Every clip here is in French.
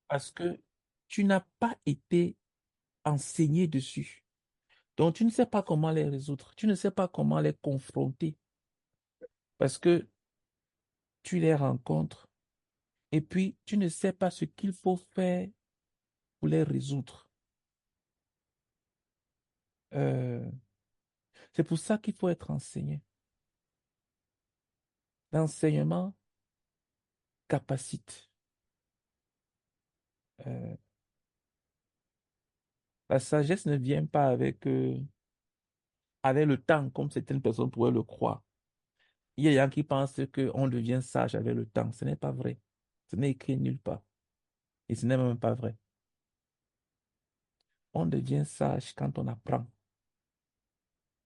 Parce que tu n'as pas été enseigné dessus. Donc, tu ne sais pas comment les résoudre. Tu ne sais pas comment les confronter. Parce que tu les rencontres et puis tu ne sais pas ce qu'il faut faire pour les résoudre. Euh, c'est pour ça qu'il faut être enseigné. L'enseignement capacite. Euh, la sagesse ne vient pas avec le temps, comme certaines personnes pourraient le croire. Il y a des gens qui pensent qu'on devient sage avec le temps. Ce n'est pas vrai. Ce n'est écrit nulle part. Et ce n'est même pas vrai. On devient sage quand on apprend,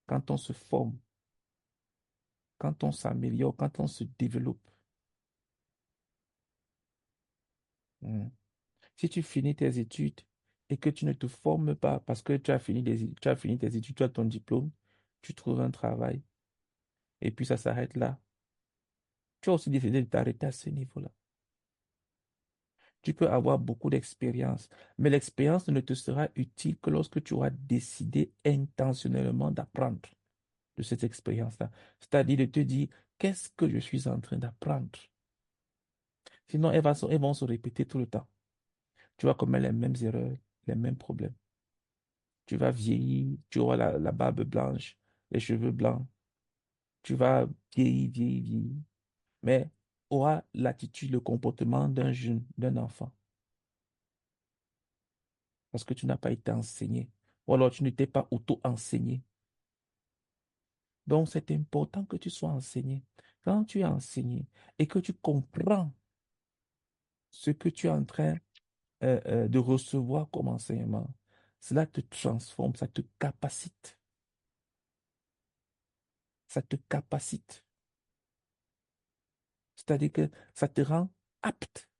quand on se forme, quand on s'améliore, quand on se développe. Hmm. Si tu finis tes études et que tu ne te formes pas parce que tu as fini tes études, tu as ton diplôme, tu trouves un travail et puis ça s'arrête là, tu as aussi décidé de t'arrêter à ce niveau-là. Tu peux avoir beaucoup d'expérience, mais l'expérience ne te sera utile que lorsque tu auras décidé intentionnellement d'apprendre de cette expérience-là. C'est-à-dire de te dire, qu'est-ce que je suis en train d'apprendre? Sinon, elles vont se répéter tout le temps. Tu vas commettre les mêmes erreurs, les mêmes problèmes. Tu vas vieillir, tu auras la barbe blanche, les cheveux blancs. Tu vas vieillir, vieillir, vieillir. Mais auras l'attitude, le comportement d'un jeune, d'un enfant. Parce que tu n'as pas été enseigné. Ou alors tu ne t'es pas auto-enseigné. Donc, c'est important que tu sois enseigné. Quand tu es enseigné et que tu comprends ce que tu es en train de recevoir comme enseignement, cela te transforme, ça te capacite. Ça te capacite. C'est-à-dire que ça te rend apte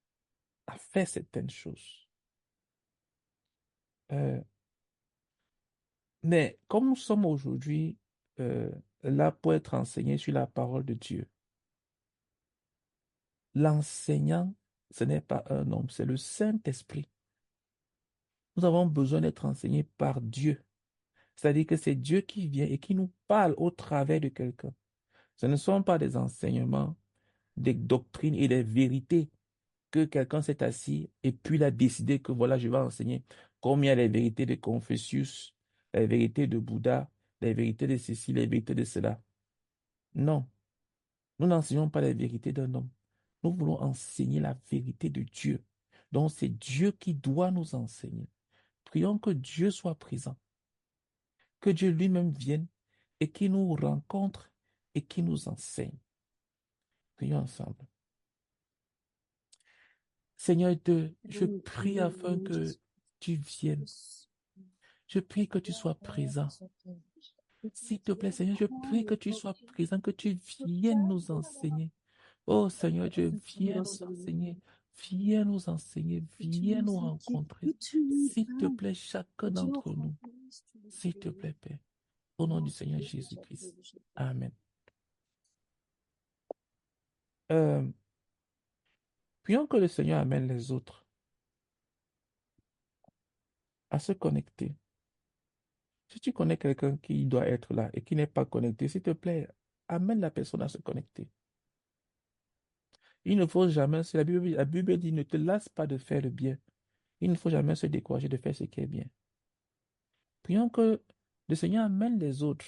à faire certaines choses. Euh, mais comme nous sommes aujourd'hui là pour être enseignés sur la parole de Dieu, l'enseignant, ce n'est pas un homme, c'est le Saint-Esprit. Nous avons besoin d'être enseignés par Dieu. C'est-à-dire que c'est Dieu qui vient et qui nous parle au travers de quelqu'un. Ce ne sont pas des enseignements, des doctrines et des vérités que quelqu'un s'est assis et puis il a décidé que voilà, je vais enseigner. Comme il y a les vérités de Confucius, les vérités de Bouddha, les vérités de ceci, les vérités de cela. Non, nous n'enseignons pas les vérités d'un homme. Nous voulons enseigner la vérité de Dieu. Donc c'est Dieu qui doit nous enseigner. Prions que Dieu soit présent, que Dieu lui-même vienne et qu'il nous rencontre et qu'il nous enseigne. Prions ensemble. Seigneur Dieu, je Nous prie prions au afin nom de que Jésus tu viennes. Christ. Je prie que tu sois présent. S'il te plaît, Seigneur, je prie que tu sois présent, que tu viennes nous enseigner. Oh Seigneur Dieu, Afin que tu nous viens nous enseignes, enseigner. Viens nous enseigner. que tu Viens nous nous inquiètes, que rencontrer. tu nous S'il te parles, plaît, chacun que tu nous d'entre nous. remplisses, tu nous S'il te bénis. plaît, Père. Au nom du Nom Seigneur de Jésus Jésus-Christ. Christ. Amen. Euh, Prions que le Seigneur amène les autres à se connecter. Si tu connais quelqu'un qui doit être là et qui n'est pas connecté, s'il te plaît, amène la personne à se connecter. Il ne faut jamais, la Bible dit, ne te lasse pas de faire le bien. Il ne faut jamais se décourager de faire ce qui est bien. Prions que le Seigneur amène les autres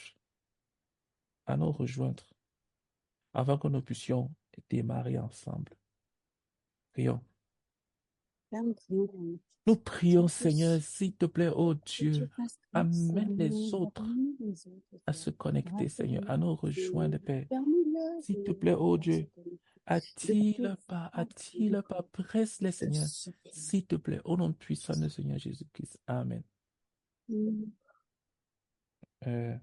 à nous rejoindre avant que nous puissions démarrer ensemble. Prions. Père, nous prions pour nous. Nous Tu prions, Seigneur, puisses, s'il te plaît, oh que tu Dieu, fasses grâce amène les autres parmi les autres, à Père. se connecter, Seigneur, à nous rejoindre, Rappelle-nous, Père. permets-leur S'il te de plaît, oh pouvoir se Dieu, connecter, de pouvoir attire pas, presse-les, se Seigneur. soutenir. S'il te plaît, au nom puissant de Seigneur Jésus-Christ. Amen. Euh,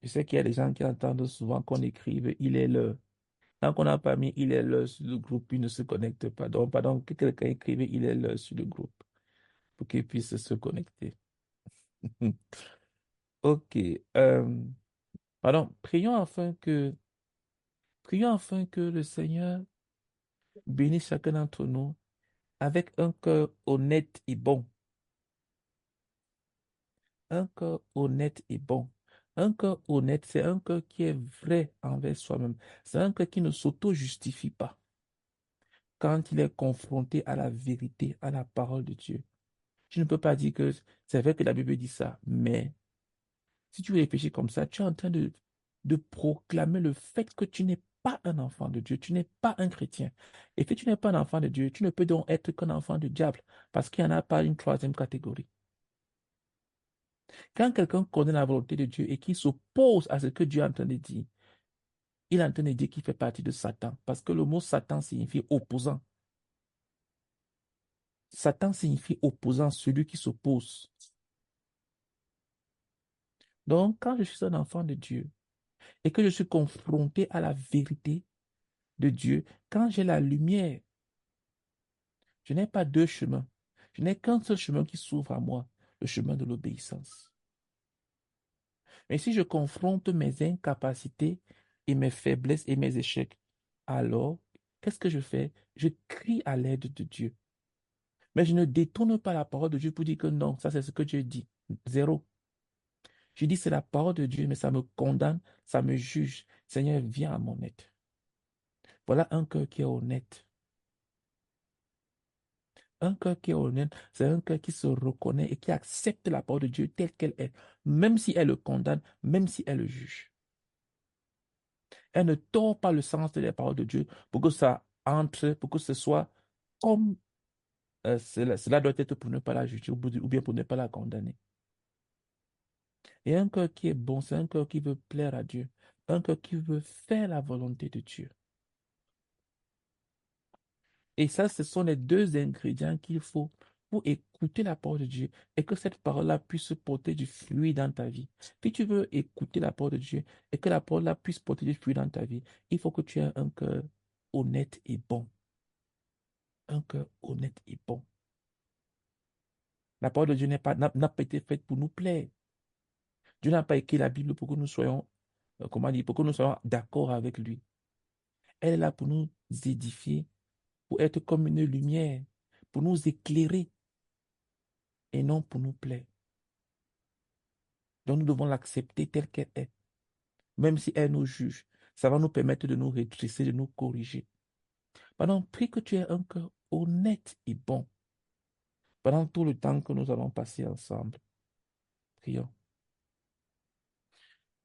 je sais qu'il y a des gens qui entendent souvent qu'on écrive, il est l'heure. Tant qu'on n'a pas mis il est l'heure sur le groupe, il ne se connecte pas. Donc, pardon, que quelqu'un écrive il est l'heure sur le groupe pour qu'il puisse se connecter. Ok. Pardon, prions afin que le Seigneur bénisse chacun d'entre nous avec un cœur honnête et bon. Un cœur honnête et bon. Un cœur honnête, c'est un cœur qui est vrai envers soi-même. C'est un cœur qui ne s'auto-justifie pas quand il est confronté à la vérité, à la parole de Dieu. Tu ne peux pas dire que c'est vrai que la Bible dit ça, mais si tu réfléchis comme ça, tu es en train de proclamer le fait que tu n'es pas un enfant de Dieu, tu n'es pas un chrétien. Et si tu n'es pas un enfant de Dieu, tu ne peux donc être qu'un enfant du diable, parce qu'il n'y en a pas une troisième catégorie. Quand quelqu'un connaît la volonté de Dieu et qui s'oppose à ce que Dieu est en train de dire, il est en train de dire qu'il fait partie de Satan, parce que le mot Satan signifie opposant. Satan signifie opposant, celui qui s'oppose. Donc, quand je suis un enfant de Dieu et que je suis confronté à la vérité de Dieu, quand j'ai la lumière, je n'ai pas deux chemins. Je n'ai qu'un seul chemin qui s'ouvre à moi, le chemin de l'obéissance. Mais si je confronte mes incapacités et mes faiblesses et mes échecs, alors, qu'est-ce que je fais? Je crie à l'aide de Dieu. Mais je ne détourne pas la parole de Dieu pour dire que non, ça c'est ce que Dieu dit. Zéro. Je dis c'est la parole de Dieu, mais ça me condamne, ça me juge. Seigneur, viens à mon aide. Voilà un cœur qui est honnête. Un cœur qui est honnête, c'est un cœur qui se reconnaît et qui accepte la parole de Dieu telle qu'elle est, même si elle le condamne, même si elle le juge. Elle ne tord pas le sens de la parole de Dieu pour que ça entre, pour que ce soit comme cela doit être pour ne pas la juger ou bien pour ne pas la condamner. Et un cœur qui est bon, c'est un cœur qui veut plaire à Dieu, un cœur qui veut faire la volonté de Dieu. Et ça, ce sont les deux ingrédients qu'il faut pour écouter la parole de Dieu et que cette parole-là puisse porter du fruit dans ta vie. Si tu veux écouter la parole de Dieu et que la parole-là puisse porter du fruit dans ta vie, il faut que tu aies un cœur honnête et bon. Un cœur honnête et bon. La parole de Dieu n'a pas été faite pour nous plaire. Dieu n'a pas écrit la Bible pour que nous soyons, comment dire, pour que nous soyons d'accord avec lui. Elle est là pour nous édifier, pour être comme une lumière, pour nous éclairer et non pour nous plaire. Donc nous devons l'accepter telle qu'elle est, même si elle nous juge. Ça va nous permettre de nous redresser, de nous corriger. Pendant, prie que tu aies un cœur honnête et bon pendant tout le temps que nous allons passer ensemble. Prions.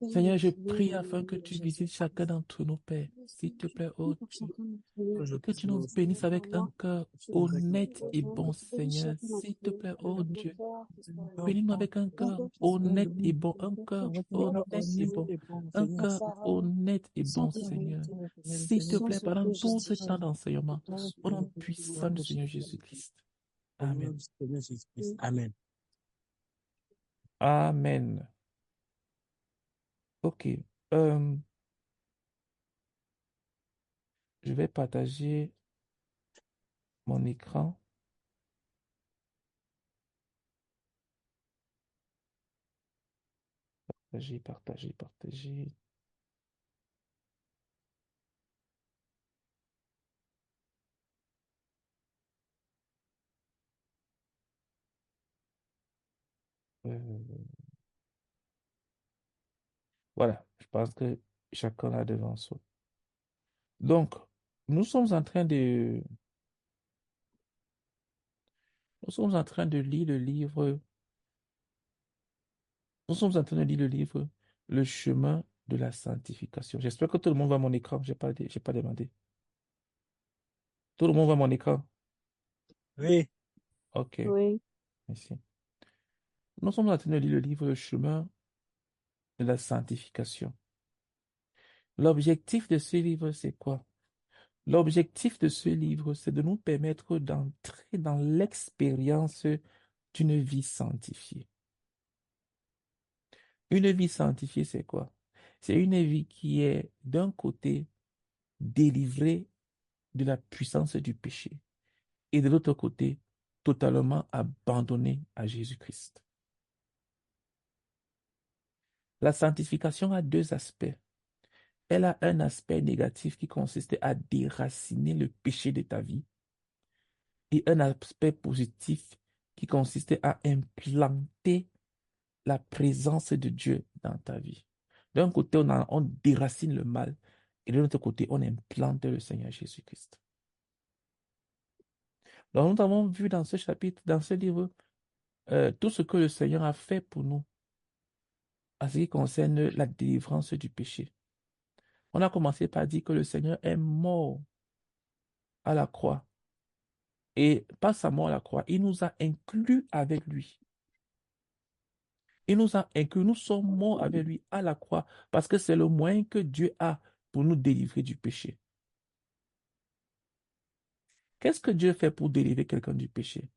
Seigneur, je prie afin que tu visites chacun d'entre nous, Père. S'il te plaît, oh Dieu, et que tu nous bénisses avec un cœur honnête et bon, Seigneur. S'il te plaît, oh Dieu, bénis-nous avec un cœur honnête et bon, un cœur honnête et bon, un cœur honnête et bon, Seigneur. S'il te plaît, pendant tout ce temps d'enseignement, au nom puissant du Seigneur Jésus-Christ. Amen. Amen. Amen. OK. Euh, je vais partager mon écran. Partager. Euh, voilà, je pense que chacun a devant soi. Donc, nous sommes en train de, nous sommes en train de lire le livre, nous sommes en train de lire le livre Le chemin de la sanctification. J'espère que tout le monde voit mon écran. J'ai pas demandé. Tout le monde voit mon écran. Oui. OK, Oui. merci. Nous sommes en train de lire le livre Le chemin de la sanctification. L'objectif de ce livre, c'est quoi? L'objectif de ce livre, c'est de nous permettre d'entrer dans l'expérience d'une vie sanctifiée. Une vie sanctifiée, c'est quoi? C'est une vie qui est, d'un côté, délivrée de la puissance du péché et de l'autre côté, totalement abandonnée à Jésus-Christ. La sanctification a deux aspects. Elle a un aspect négatif qui consiste à déraciner le péché de ta vie. et un aspect positif qui consistait à implanter la présence de Dieu dans ta vie. D'un côté, on déracine le mal et de l'autre côté, on implante le Seigneur Jésus-Christ. Donc, nous avons vu dans ce chapitre, dans ce livre, tout ce que le Seigneur a fait pour nous en ce qui concerne la délivrance du péché. On a commencé par dire que le Seigneur est mort à la croix. Et pas sa mort à la croix, il nous a inclus avec lui. Il nous a inclus, nous sommes morts avec lui à la croix parce que c'est le moyen que Dieu a pour nous délivrer du péché. Qu'est-ce que Dieu fait pour délivrer quelqu'un du péché?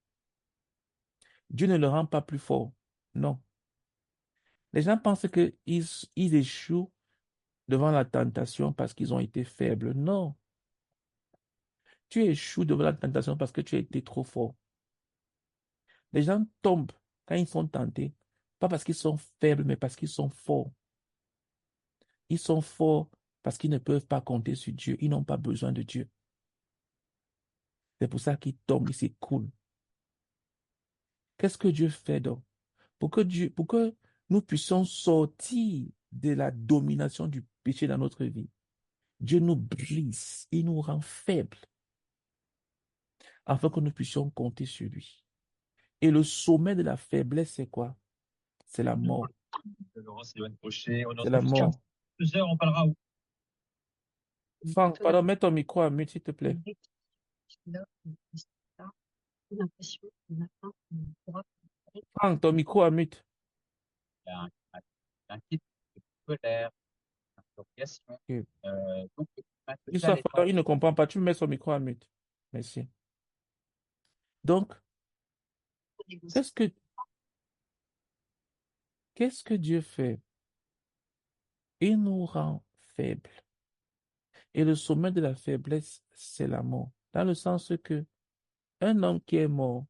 Dieu ne le rend pas plus fort. Non. Les gens pensent qu'ils échouent devant la tentation parce qu'ils ont été faibles. Non. Tu échoues devant la tentation parce que tu as été trop fort. Les gens tombent quand ils sont tentés, pas parce qu'ils sont faibles, mais parce qu'ils sont forts. Ils sont forts parce qu'ils ne peuvent pas compter sur Dieu. Ils n'ont pas besoin de Dieu. C'est pour ça qu'ils tombent, ils s'écroulent. Qu'est-ce que Dieu fait donc? Pour que nous puissions sortir de la domination du péché dans notre vie, Dieu nous brise, il nous rend faibles, afin que nous puissions compter sur lui. Et le sommet de la faiblesse, c'est quoi? C'est la mort. C'est la mort. On parlera. Franck, pardon, mets ton micro à mute, s'il te plaît. Franck, ton micro à mute. Un titre scolaire, interrogation. Ok. Donc, Il soit fort, il ne comprend pas. Tu mets son micro à mute. Merci. Donc, qu'est-ce que Dieu fait? Il nous rend faibles. Et le sommet de la faiblesse, c'est la mort. Dans le sens que un homme qui est mort,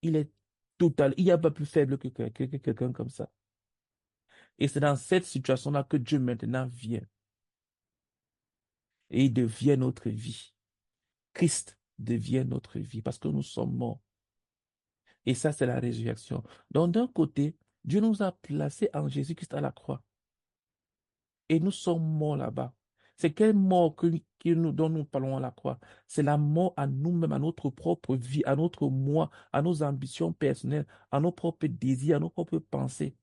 il est total. Il n'y a pas plus faible que quelqu'un comme ça. Et c'est dans cette situation-là que Dieu maintenant vient. Et il devient notre vie. Christ devient notre vie parce que nous sommes morts. Et ça, c'est la résurrection. Donc, d'un côté, Dieu nous a placés en Jésus-Christ à la croix. Et nous sommes morts là-bas. C'est quelle mort dont nous parlons à la croix? C'est la mort à nous-mêmes, à notre propre vie, à notre moi, à nos ambitions personnelles, à nos propres désirs, à nos propres pensées.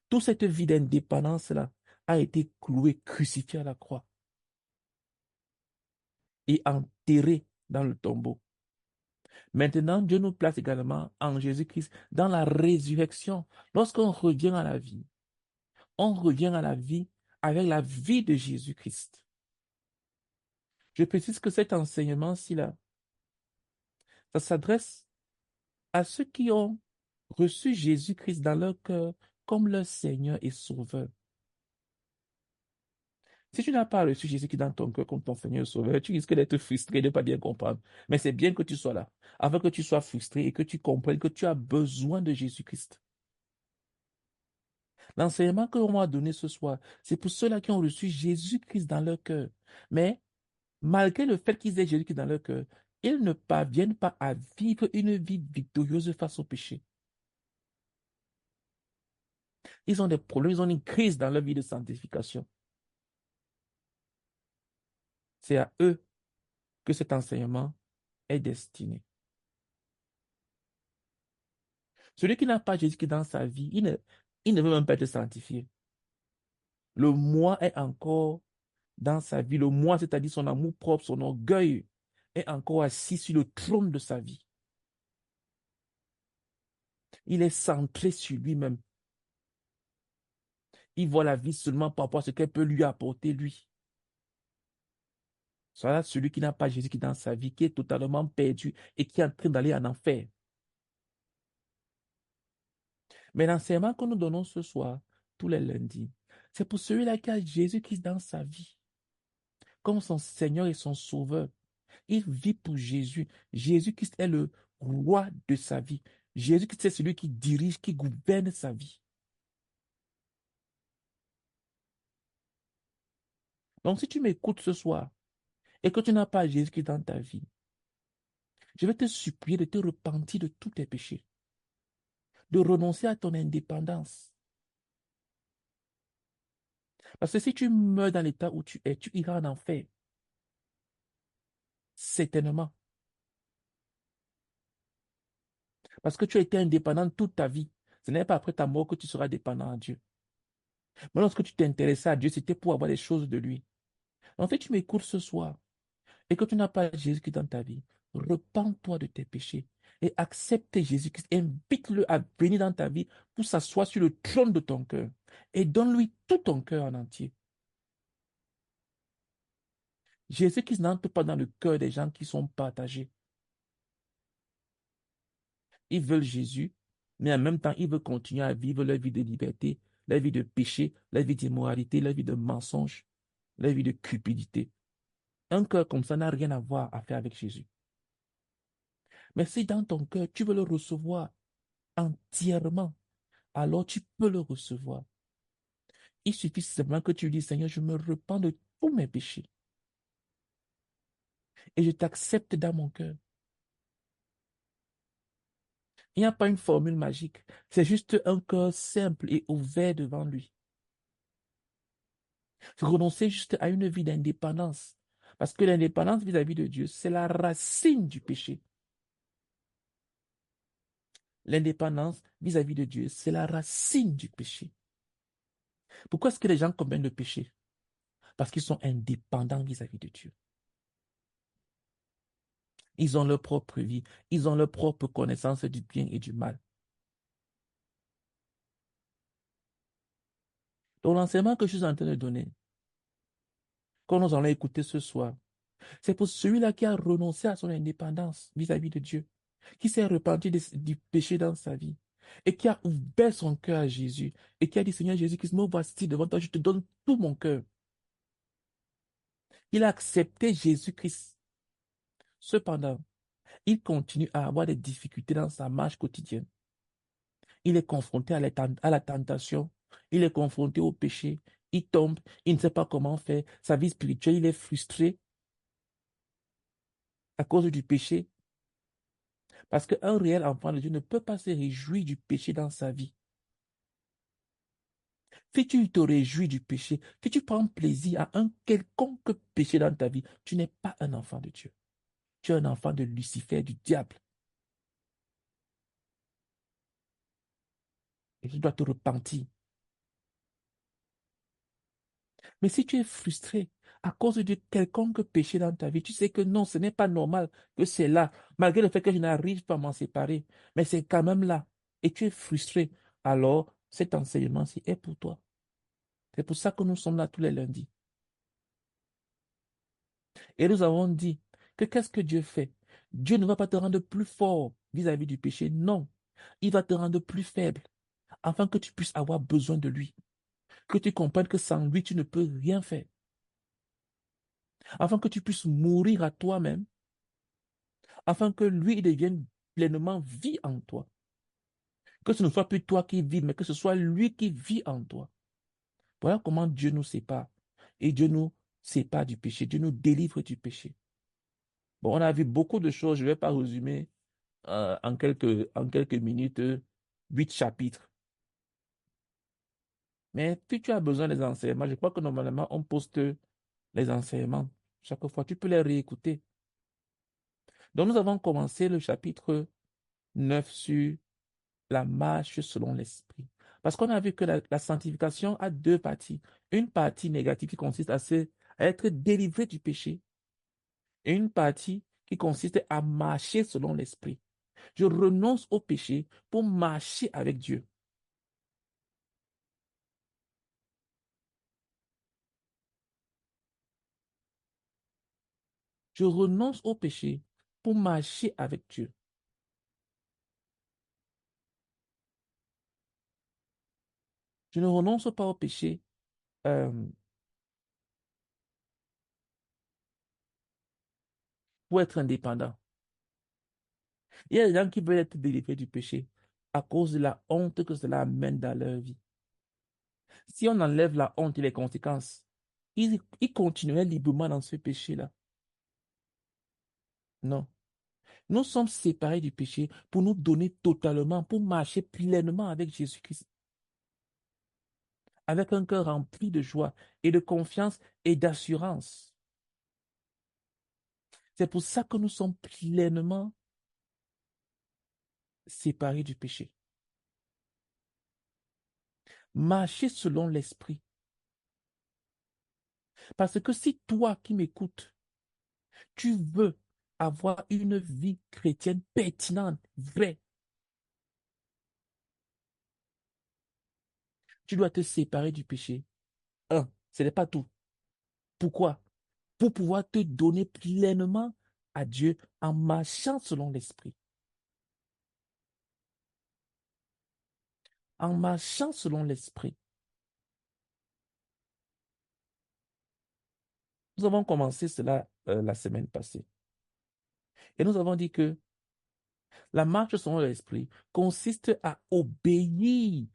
Toute cette vie d'indépendance-là a été clouée, crucifiée à la croix et enterrée dans le tombeau. Maintenant, Dieu nous place également en Jésus-Christ dans la résurrection. Lorsqu'on revient à la vie, on revient à la vie avec la vie de Jésus-Christ. Je précise que cet enseignement-ci, là, ça s'adresse à ceux qui ont reçu Jésus-Christ dans leur cœur comme leur Seigneur et Sauveur. Si tu n'as pas reçu Jésus-Christ dans ton cœur comme ton Seigneur et Sauveur, tu risques d'être frustré, de ne pas bien comprendre. Mais c'est bien que tu sois là, afin que tu sois frustré et que tu comprennes que tu as besoin de Jésus-Christ. L'enseignement que l'on m'a donné ce soir, c'est pour ceux-là qui ont reçu Jésus-Christ dans leur cœur. Mais malgré le fait qu'ils aient Jésus-Christ dans leur cœur, ils ne parviennent pas à vivre une vie victorieuse face au péché. Ils ont des problèmes, ils ont une crise dans leur vie de sanctification. C'est à eux que cet enseignement est destiné. Celui qui n'a pas Jésus-Christ dans sa vie, il ne veut même pas être sanctifié. Le moi est encore dans sa vie. Le moi, c'est-à-dire son amour propre, son orgueil, est encore assis sur le trône de sa vie. Il est centré sur lui-même. Il voit la vie seulement par rapport à ce qu'elle peut lui apporter, lui. Voilà celui qui n'a pas Jésus qui est dans sa vie, qui est totalement perdu et qui est en train d'aller en enfer. Mais l'enseignement que nous donnons ce soir, tous les lundis, c'est pour celui-là qui a Jésus-Christ dans sa vie, comme son Seigneur et son Sauveur. Il vit pour Jésus. Jésus-Christ est le roi de sa vie. Jésus-Christ est celui qui dirige, qui gouverne sa vie. Donc, si tu m'écoutes ce soir et que tu n'as pas Jésus-Christ dans ta vie, je vais te supplier de te repentir de tous tes péchés, de renoncer à ton indépendance. Parce que si tu meurs dans l'état où tu es, tu iras en enfer. Certainement. Parce que tu as été indépendant toute ta vie. Ce n'est pas après ta mort que tu seras dépendant à Dieu. Mais lorsque tu t'intéressais à Dieu, c'était pour avoir des choses de lui. En fait, tu m'écoutes ce soir et que tu n'as pas Jésus-Christ dans ta vie. Repends-toi de tes péchés et accepte Jésus-Christ. Invite-le à venir dans ta vie pour s'asseoir sur le trône de ton cœur et donne-lui tout ton cœur en entier. Jésus-Christ n'entre pas dans le cœur des gens qui sont partagés. Ils veulent Jésus, mais en même temps, ils veulent continuer à vivre leur vie de liberté, leur vie de péché, leur vie d'immoralité, leur vie de mensonge, leur vie de cupidité. Un cœur comme ça n'a rien à voir à faire avec Jésus. Mais si dans ton cœur, tu veux le recevoir entièrement, alors tu peux le recevoir. Il suffit simplement que tu dis, Seigneur, je me repens de tous mes péchés et je t'accepte dans mon cœur. Il n'y a pas une formule magique. C'est juste un cœur simple et ouvert devant lui. Renoncer juste à une vie d'indépendance. Parce que l'indépendance vis-à-vis de Dieu, c'est la racine du péché. L'indépendance vis-à-vis de Dieu, c'est la racine du péché. Pourquoi est-ce que les gens commettent le péché? Parce qu'ils sont indépendants vis-à-vis de Dieu. Ils ont leur propre vie. Ils ont leur propre connaissance du bien et du mal. Donc l'enseignement que je suis en train de donner, quand nous allons écouter ce soir, c'est pour celui-là qui a renoncé à son indépendance vis-à-vis de Dieu, qui s'est repenti du péché dans sa vie et qui a ouvert son cœur à Jésus et qui a dit, Seigneur Jésus-Christ, me voici devant toi, je te donne tout mon cœur. Il a accepté Jésus-Christ. Cependant, il continue à avoir des difficultés dans sa marche quotidienne. Il est confronté à la tentation, il est confronté au péché, il tombe, il ne sait pas comment faire, sa vie spirituelle, il est frustré à cause du péché. Parce qu'un réel enfant de Dieu ne peut pas se réjouir du péché dans sa vie. Si tu te réjouis du péché, si tu prends plaisir à un quelconque péché dans ta vie, tu n'es pas un enfant de Dieu. Tu es un enfant de Lucifer, du diable. Et tu dois te repentir. Mais si tu es frustré à cause de quelconque péché dans ta vie, tu sais que non, ce n'est pas normal que c'est là, malgré le fait que je n'arrive pas à m'en séparer, mais c'est quand même là. Et tu es frustré. Alors, cet enseignement-ci est pour toi. C'est pour ça que nous sommes là tous les lundis. Et nous avons dit que qu'est-ce que Dieu fait? Dieu ne va pas te rendre plus fort vis-à-vis du péché. Non, il va te rendre plus faible afin que tu puisses avoir besoin de lui. Que tu comprennes que sans lui, tu ne peux rien faire. Afin que tu puisses mourir à toi-même, afin que lui il devienne pleinement vie en toi. Que ce ne soit plus toi qui vis, mais que ce soit lui qui vit en toi. Voilà comment Dieu nous sépare. Et Dieu nous sépare du péché. Dieu nous délivre du péché. Bon, on a vu beaucoup de choses. Je ne vais pas résumer en quelques minutes 8 chapitres. Mais si tu as besoin des enseignements, je crois que normalement, on poste les enseignements. Chaque fois, tu peux les réécouter. Donc, nous avons commencé le chapitre 9 sur la marche selon l'esprit. Parce qu'on a vu que la sanctification a deux parties. Une partie négative qui consiste à être délivré du péché et une partie qui consiste à marcher selon l'esprit. Je renonce au péché pour marcher avec Dieu. Je renonce au péché pour marcher avec Dieu. Je ne renonce pas au péché euh, pour être indépendant. Il y a des gens qui veulent être délivrés du péché à cause de la honte que cela amène dans leur vie. Si on enlève la honte et les conséquences, ils continueraient librement dans ce péché-là. Non. Nous sommes séparés du péché pour nous donner totalement, pour marcher pleinement avec Jésus-Christ, avec un cœur rempli de joie et de confiance et d'assurance. C'est pour ça que nous sommes pleinement séparés du péché. Marcher selon l'esprit. Parce que si toi qui m'écoutes, tu veux avoir une vie chrétienne pertinente, vraie, tu dois te séparer du péché. Ce n'est pas tout. Pourquoi? Pour pouvoir te donner pleinement à Dieu en marchant selon l'esprit. En marchant selon l'esprit. Nous avons commencé cela la semaine passée. Et nous avons dit que la marche selon l'esprit consiste à obéir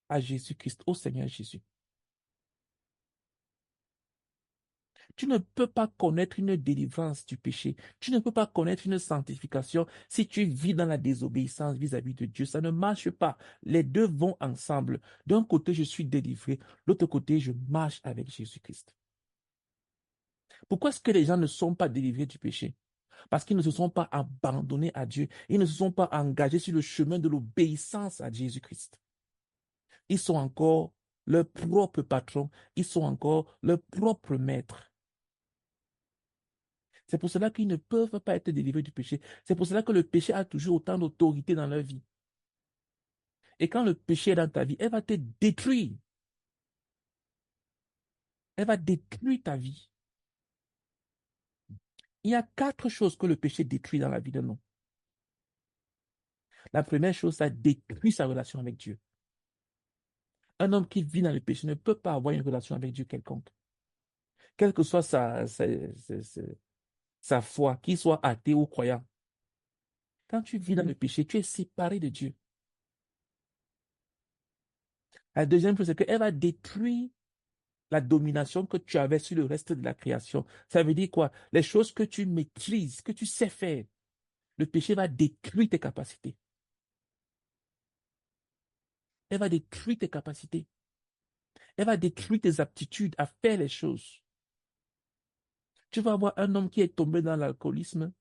à Jésus-Christ, au Seigneur Jésus. Tu ne peux pas connaître une délivrance du péché. Tu ne peux pas connaître une sanctification si tu vis dans la désobéissance vis-à-vis de Dieu. Ça ne marche pas. Les deux vont ensemble. D'un côté, je suis délivré. De l'autre côté, je marche avec Jésus-Christ. Pourquoi est-ce que les gens ne sont pas délivrés du péché? Parce qu'ils ne se sont pas abandonnés à Dieu. Ils ne se sont pas engagés sur le chemin de l'obéissance à Jésus-Christ. Ils sont encore leur propre patron. Ils sont encore leur propre maître. C'est pour cela qu'ils ne peuvent pas être délivrés du péché. C'est pour cela que le péché a toujours autant d'autorité dans leur vie. Et quand le péché est dans ta vie, elle va te détruire. Elle va détruire ta vie. Il y a 4 choses que le péché détruit dans la vie d'un homme. La première chose, ça détruit sa relation avec Dieu. Un homme qui vit dans le péché ne peut pas avoir une relation avec Dieu quelconque. Quelle que soit sa foi, qu'il soit athée ou croyant. Quand tu vis dans le péché, tu es séparé de Dieu. La deuxième chose, c'est qu'elle va détruire la domination que tu avais sur le reste de la création. Ça veut dire quoi? Les choses que tu maîtrises, que tu sais faire. Le péché va détruire tes capacités. Elle va détruire tes capacités. Elle va détruire tes aptitudes à faire les choses. Tu vas avoir un homme qui est tombé dans l'alcoolisme,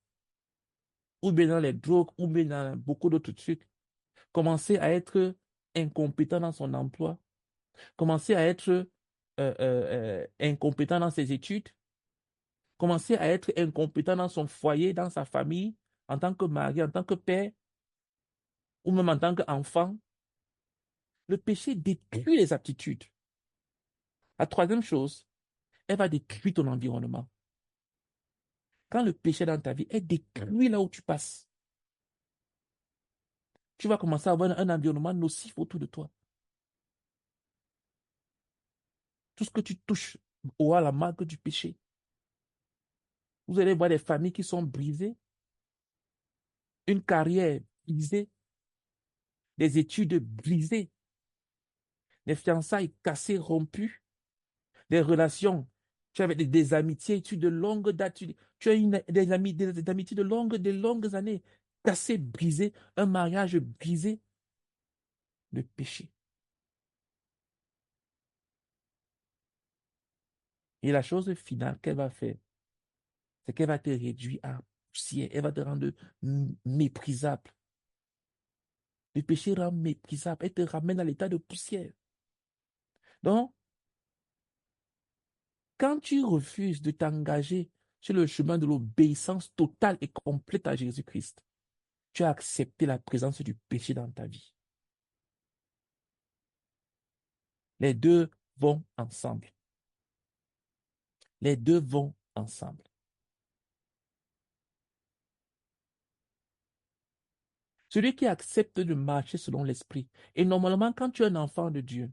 ou bien dans les drogues, ou bien dans beaucoup d'autres trucs. Commencer à être incompétent dans son emploi. Commencer à être incompétent dans ses études. Commencer à être incompétent dans son foyer, dans sa famille, en tant que mari, en tant que père, ou même en tant qu'enfant. Le péché détruit les aptitudes. La troisième chose, elle va détruire ton environnement. Quand le péché est dans ta vie, elle détruit là où tu passes. Tu vas commencer à avoir un environnement nocif autour de toi. Tout ce que tu touches aura la marque du péché. Vous allez voir des familles qui sont brisées, une carrière brisée, des études brisées, des fiançailles cassées, rompues, des relations. Tu avais des amitiés issues de longue date. Tu as des amis, des amitiés de longues années, cassées, brisées, un mariage brisé, le péché. Et la chose finale qu'elle va faire, c'est qu'elle va te réduire à poussière. Elle va te rendre méprisable. Le péché rend méprisable. Elle te ramène à l'état de poussière. Donc, quand tu refuses de t'engager sur le chemin de l'obéissance totale et complète à Jésus-Christ, tu as accepté la présence du péché dans ta vie. Les deux vont ensemble. Les deux vont ensemble. Celui qui accepte de marcher selon l'esprit. Et normalement, quand tu es un enfant de Dieu,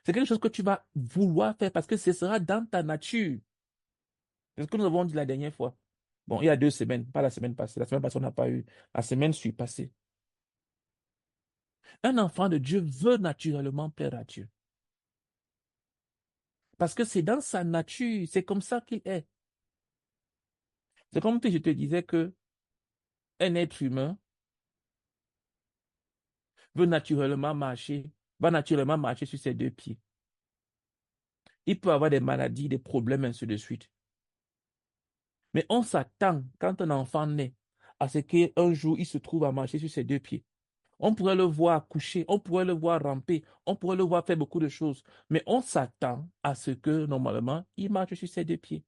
c'est quelque chose que tu vas vouloir faire parce que ce sera dans ta nature. C'est ce que nous avons dit la dernière fois. Bon, il y a 2 semaines, pas la semaine passée. La semaine passée, on n'a pas eu. La semaine suit passée. Un enfant de Dieu veut naturellement plaire à Dieu. Parce que c'est dans sa nature, c'est comme ça qu'il est. C'est comme si je te disais que un être humain va naturellement marcher sur ses deux pieds. Il peut avoir des maladies, des problèmes, ainsi de suite. Mais on s'attend, quand un enfant naît, à ce qu'un jour, il se trouve à marcher sur ses deux pieds. On pourrait le voir coucher, on pourrait le voir ramper, on pourrait le voir faire beaucoup de choses. Mais on s'attend à ce que, normalement, il marche sur ses deux pieds.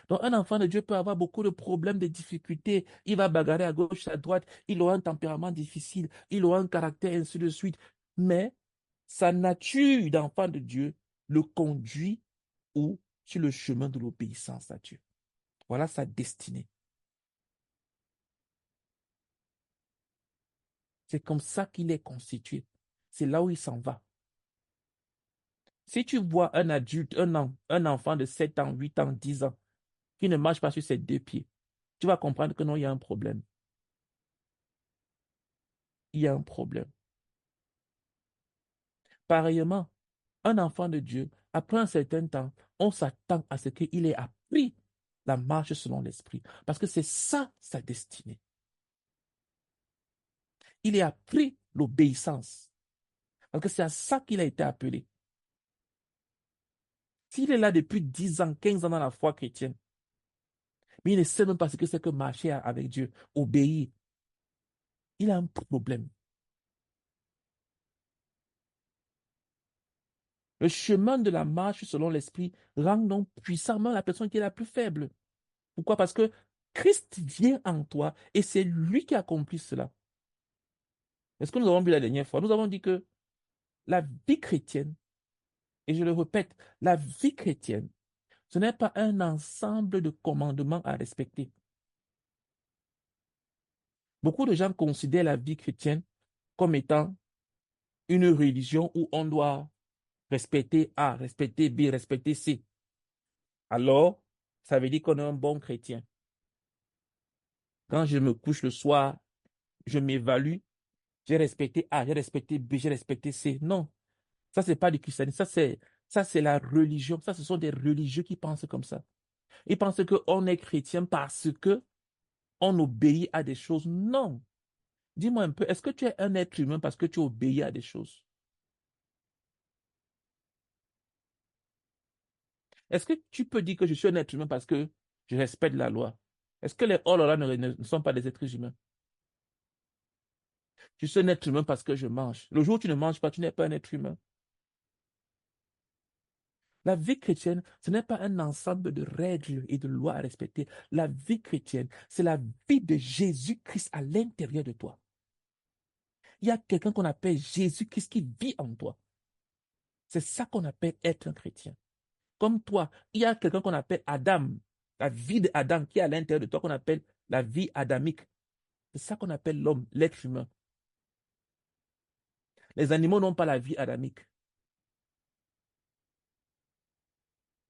Donc, un enfant de Dieu peut avoir beaucoup de problèmes, de difficultés. Il va bagarrer à gauche, à droite. Il aura un tempérament difficile. Il aura un caractère, ainsi de suite. Mais sa nature d'enfant de Dieu le conduit ou sur le chemin de l'obéissance à Dieu. Voilà sa destinée. C'est comme ça qu'il est constitué. C'est là où il s'en va. Si tu vois un adulte, un enfant de 7 ans, 8 ans, 10 ans, qui ne marche pas sur ses deux pieds, tu vas comprendre que non, il y a un problème. Il y a un problème. Pareillement, un enfant de Dieu, après un certain temps, on s'attend à ce qu'il ait appris la marche selon l'esprit. Parce que c'est ça sa destinée. Il ait appris l'obéissance. Parce que c'est à ça qu'il a été appelé. S'il est là depuis 10 ans, 15 ans dans la foi chrétienne, mais il ne sait même pas ce que c'est que marcher avec Dieu, obéir, il a un problème. Le chemin de la marche selon l'esprit rend donc puissamment la personne qui est la plus faible. Pourquoi? Parce que Christ vient en toi et c'est lui qui accomplit cela. Est-ce que nous avons vu la dernière fois? Nous avons dit que la vie chrétienne, et je le répète, la vie chrétienne, ce n'est pas un ensemble de commandements à respecter. Beaucoup de gens considèrent la vie chrétienne comme étant une religion où on doit respecter A, respecter B, respecter C. Alors, ça veut dire qu'on est un bon chrétien. Quand je me couche le soir, je m'évalue, j'ai respecté A, j'ai respecté B, j'ai respecté C. Non, ça, c'est pas du christianisme. Ça, c'est la religion. Ça, ce sont des religieux qui pensent comme ça. Ils pensent qu'on est chrétien parce que on obéit à des choses. Non. Dis-moi un peu, est-ce que tu es un être humain parce que tu obéis à des choses? Est-ce que tu peux dire que je suis un être humain parce que je respecte la loi? Est-ce que les oh là là ne sont pas des êtres humains? Je suis un être humain parce que je mange. Le jour où tu ne manges pas, tu n'es pas un être humain. La vie chrétienne, ce n'est pas un ensemble de règles et de lois à respecter. La vie chrétienne, c'est la vie de Jésus-Christ à l'intérieur de toi. Il y a quelqu'un qu'on appelle Jésus-Christ qui vit en toi. C'est ça qu'on appelle être un chrétien. Comme toi, il y a quelqu'un qu'on appelle Adam, la vie d'Adam qui est à l'intérieur de toi, qu'on appelle la vie adamique. C'est ça qu'on appelle l'homme, l'être humain. Les animaux n'ont pas la vie adamique.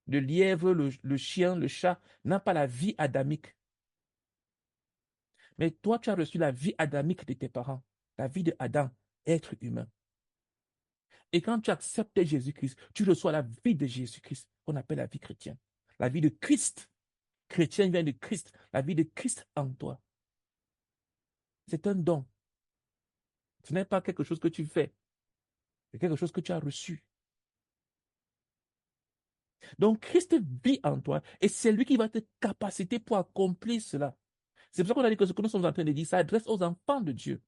Le lièvre, le chien, le chat n'ont pas la vie adamique. Mais toi, tu as reçu la vie adamique de tes parents, la vie de Adam, être humain. Et quand tu acceptes Jésus-Christ, tu reçois la vie de Jésus-Christ, qu'on appelle la vie chrétienne. La vie de Christ. Chrétien vient de Christ. La vie de Christ en toi. C'est un don. Ce n'est pas quelque chose que tu fais. C'est quelque chose que tu as reçu. Donc, Christ vit en toi et c'est lui qui va te capaciter pour accomplir cela. C'est pour ça qu'on a dit que ce que nous sommes en train de dire, ça adresse aux enfants de Dieu.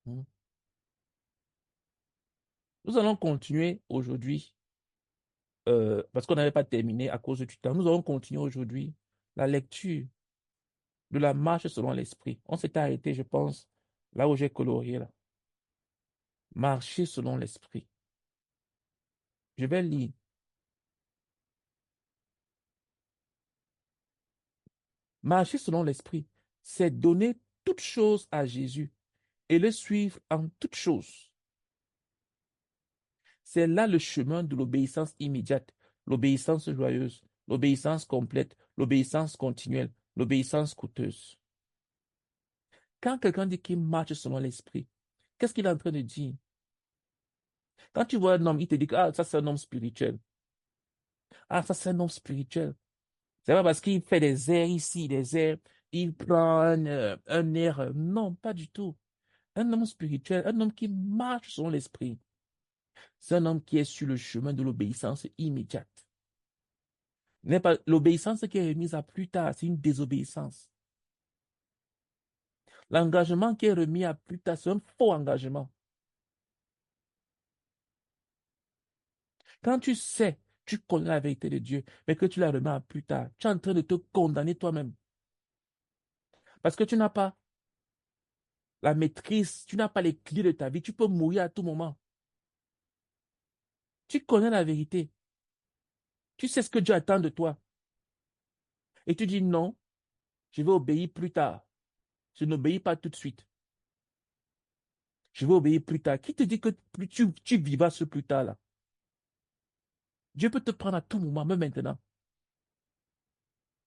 Hmm. Nous allons continuer aujourd'hui, parce qu'on n'avait pas terminé à cause du temps. Nous allons continuer aujourd'hui la lecture de la marche selon l'esprit. On s'est arrêté, je pense, là où j'ai colorié là. Marcher selon l'esprit. Je vais lire. Marcher selon l'esprit, c'est donner toute chose à Jésus et le suivre en toutes choses. C'est là le chemin de l'obéissance immédiate, l'obéissance joyeuse, l'obéissance complète, l'obéissance continuelle, l'obéissance coûteuse. Quand quelqu'un dit qu'il marche selon l'esprit, qu'est-ce qu'il est en train de dire? Quand tu vois un homme, il te dit que ah, ça c'est un homme spirituel. Ah, ça c'est un homme spirituel. C'est pas parce qu'il fait des airs ici, des airs, il prend un air. Non, pas du tout. Un homme spirituel, un homme qui marche selon l'esprit, c'est un homme qui est sur le chemin de l'obéissance immédiate. N'est pas l'obéissance qui est remise à plus tard, c'est une désobéissance. L'engagement qui est remis à plus tard, c'est un faux engagement. Quand tu sais, tu connais la vérité de Dieu, mais que tu la remets à plus tard, tu es en train de te condamner toi-même. Parce que tu n'as pas la maîtrise, tu n'as pas les clés de ta vie, tu peux mourir à tout moment. Tu connais la vérité, tu sais ce que Dieu attend de toi. Et tu dis non, je vais obéir plus tard. Je n'obéis pas tout de suite. Je vais obéir plus tard. Qui te dit que tu vivras ce plus tard-là? Dieu peut te prendre à tout moment, même maintenant.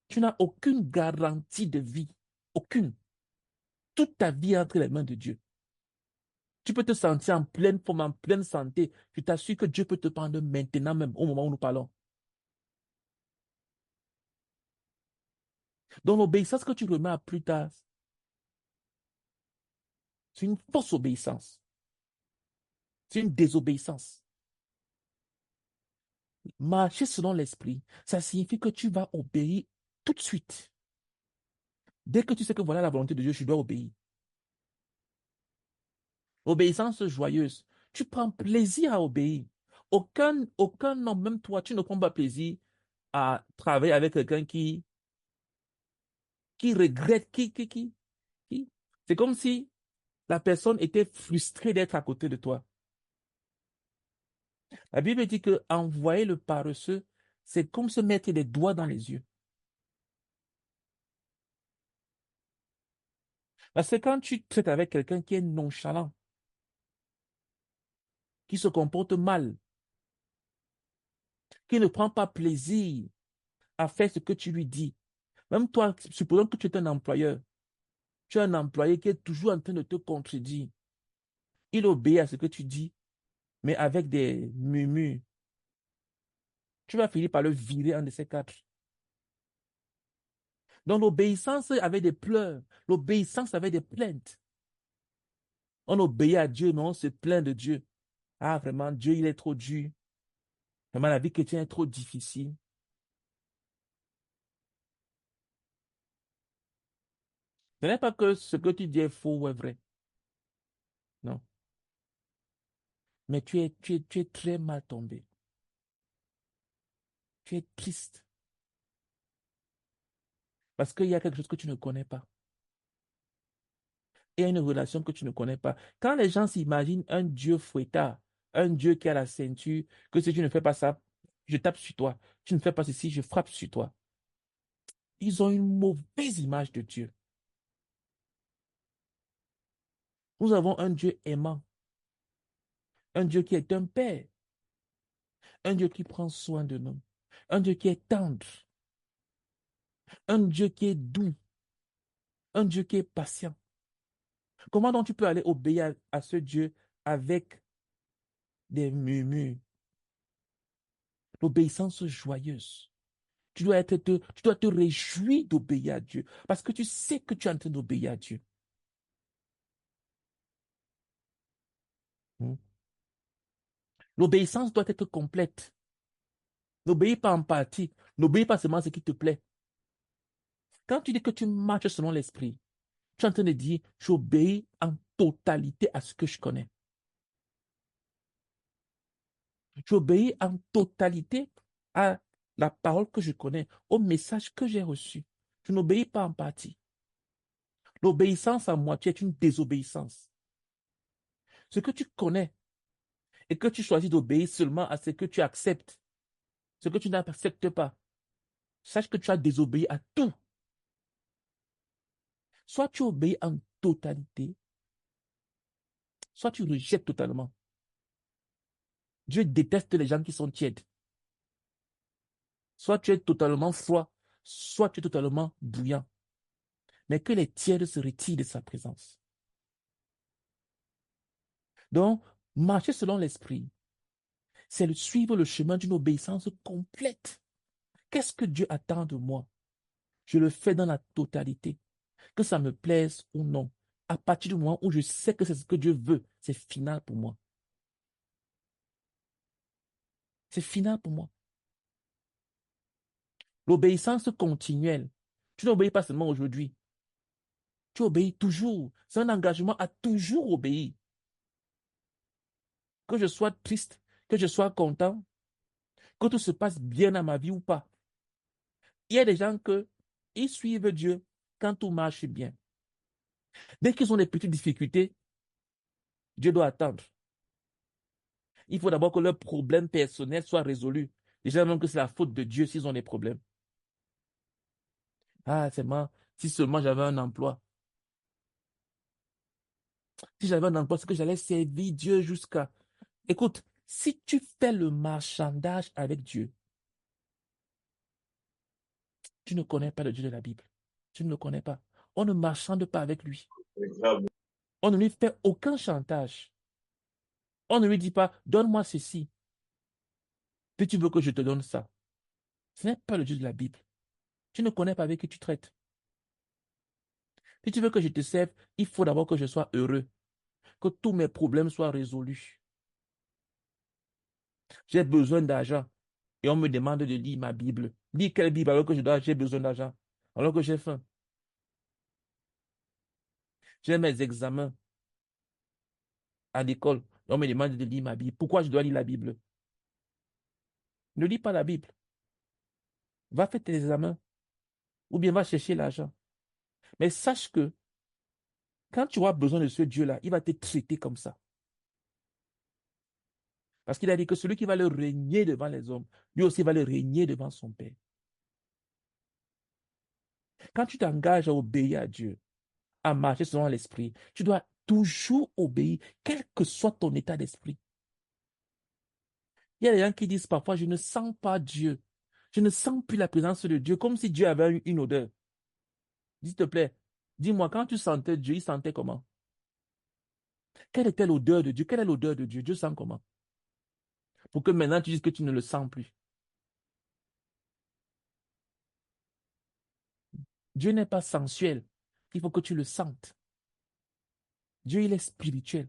Tu n'as aucune garantie de vie. Aucune. Toute ta vie est entre les mains de Dieu. Tu peux te sentir en pleine forme, en pleine santé. Je t'assure que Dieu peut te prendre maintenant même, au moment où nous parlons. Donc l'obéissance que tu remets à plus tard, c'est une fausse obéissance. C'est une désobéissance. Marcher selon l'esprit, ça signifie que tu vas obéir tout de suite. Dès que tu sais que voilà la volonté de Dieu, je dois obéir. Obéissance joyeuse. Tu prends plaisir à obéir. Aucun homme, même toi, tu ne prends pas plaisir à travailler avec quelqu'un qui regrette, qui. C'est comme si la personne était frustrée d'être à côté de toi. La Bible dit que envoyer le paresseux, c'est comme se mettre des doigts dans les yeux. Parce que quand tu traites avec quelqu'un qui est nonchalant, qui se comporte mal, qui ne prend pas plaisir à faire ce que tu lui dis, même toi, supposons que tu es un employeur, tu as un employé qui est toujours en train de te contredire. Il obéit à ce que tu dis, mais avec des murmures. Tu vas finir par le virer un de ces quatre. Donc l'obéissance avait des pleurs, l'obéissance avait des plaintes. On obéit à Dieu, mais on se plaint de Dieu. Ah, vraiment, Dieu, il est trop dur. Vraiment, la vie chrétienne est trop difficile. Ce n'est pas que ce que tu dis est faux ou est vrai. Non. Mais tu es très mal tombé. Tu es triste. Parce qu'il y a quelque chose que tu ne connais pas. Et une relation que tu ne connais pas. Quand les gens s'imaginent un Dieu fouettard, un Dieu qui a la ceinture, que si tu ne fais pas ça, je tape sur toi. Tu ne fais pas ceci, je frappe sur toi. Ils ont une mauvaise image de Dieu. Nous avons un Dieu aimant, un Dieu qui est un père, un Dieu qui prend soin de nous, un Dieu qui est tendre, un Dieu qui est doux, un Dieu qui est patient. Comment donc tu peux aller obéir à ce Dieu avec des murmures? L'obéissance joyeuse. Tu dois te réjouir d'obéir à Dieu parce que tu sais que tu es en train d'obéir à Dieu. Hmm. L'obéissance doit être complète. N'obéis pas en partie. N'obéis pas seulement à ce qui te plaît. Quand tu dis que tu marches selon l'esprit, tu es en train de dire, j'obéis en totalité à ce que je connais. J'obéis en totalité à la parole que je connais, au message que j'ai reçu. Je n'obéis pas en partie. L'obéissance à moitié est une désobéissance. Ce que tu connais et que tu choisis d'obéir seulement à ce que tu acceptes, ce que tu n'acceptes pas, sache que tu as désobéi à tout. Soit tu obéis en totalité, soit tu rejettes totalement. Dieu déteste les gens qui sont tièdes. Soit tu es totalement froid, soit tu es totalement bouillant. Mais que les tièdes se retirent de sa présence. Donc, marcher selon l'esprit, c'est suivre le chemin d'une obéissance complète. Qu'est-ce que Dieu attend de moi? Je le fais dans la totalité. Que ça me plaise ou non. À partir du moment où je sais que c'est ce que Dieu veut, c'est final pour moi. C'est final pour moi. L'obéissance continuelle. Tu n'obéis pas seulement aujourd'hui. Tu obéis toujours. C'est un engagement à toujours obéir. Que je sois triste, que je sois content, que tout se passe bien dans ma vie ou pas. Il y a des gens ils suivent Dieu quand tout marche bien. Dès qu'ils ont des petites difficultés, Dieu doit attendre. Il faut d'abord que leurs problèmes personnels soient résolus. Déjà même que c'est la faute de Dieu s'ils ont des problèmes. Ah, c'est moi. Si seulement j'avais un emploi. Si j'avais un emploi, c'est que j'allais servir Dieu jusqu'à... Écoute, si tu fais le marchandage avec Dieu, tu ne connais pas le Dieu de la Bible. Tu ne le connais pas. On ne marchande pas avec lui. On ne lui fait aucun chantage. On ne lui dit pas, donne-moi ceci. Puis tu veux que je te donne ça. Ce n'est pas le Dieu de la Bible. Tu ne connais pas avec qui tu traites. Si tu veux que je te serve, il faut d'abord que je sois heureux, que tous mes problèmes soient résolus. J'ai besoin d'argent et on me demande de lire ma Bible. Lire quelle Bible alors que j'ai besoin d'argent, alors que j'ai faim. J'ai mes examens à l'école et on me demande de lire ma Bible. Pourquoi je dois lire la Bible? Ne lis pas la Bible. Va faire tes examens ou bien va chercher l'argent. Mais sache que quand tu auras besoin de ce Dieu-là, il va te traiter comme ça. Parce qu'il a dit que celui qui va le régner devant les hommes, lui aussi va le régner devant son Père. Quand tu t'engages à obéir à Dieu, à marcher selon l'esprit, tu dois toujours obéir, quel que soit ton état d'esprit. Il y a des gens qui disent parfois, je ne sens pas Dieu. Je ne sens plus la présence de Dieu, comme si Dieu avait une odeur. S'il te plaît, dis-moi, quand tu sentais Dieu, il sentait comment? Quelle était l'odeur de Dieu? Quelle est l'odeur de Dieu? Dieu sent comment? Pour que maintenant tu dises que tu ne le sens plus. Dieu n'est pas sensuel. Il faut que tu le sentes. Dieu, il est spirituel.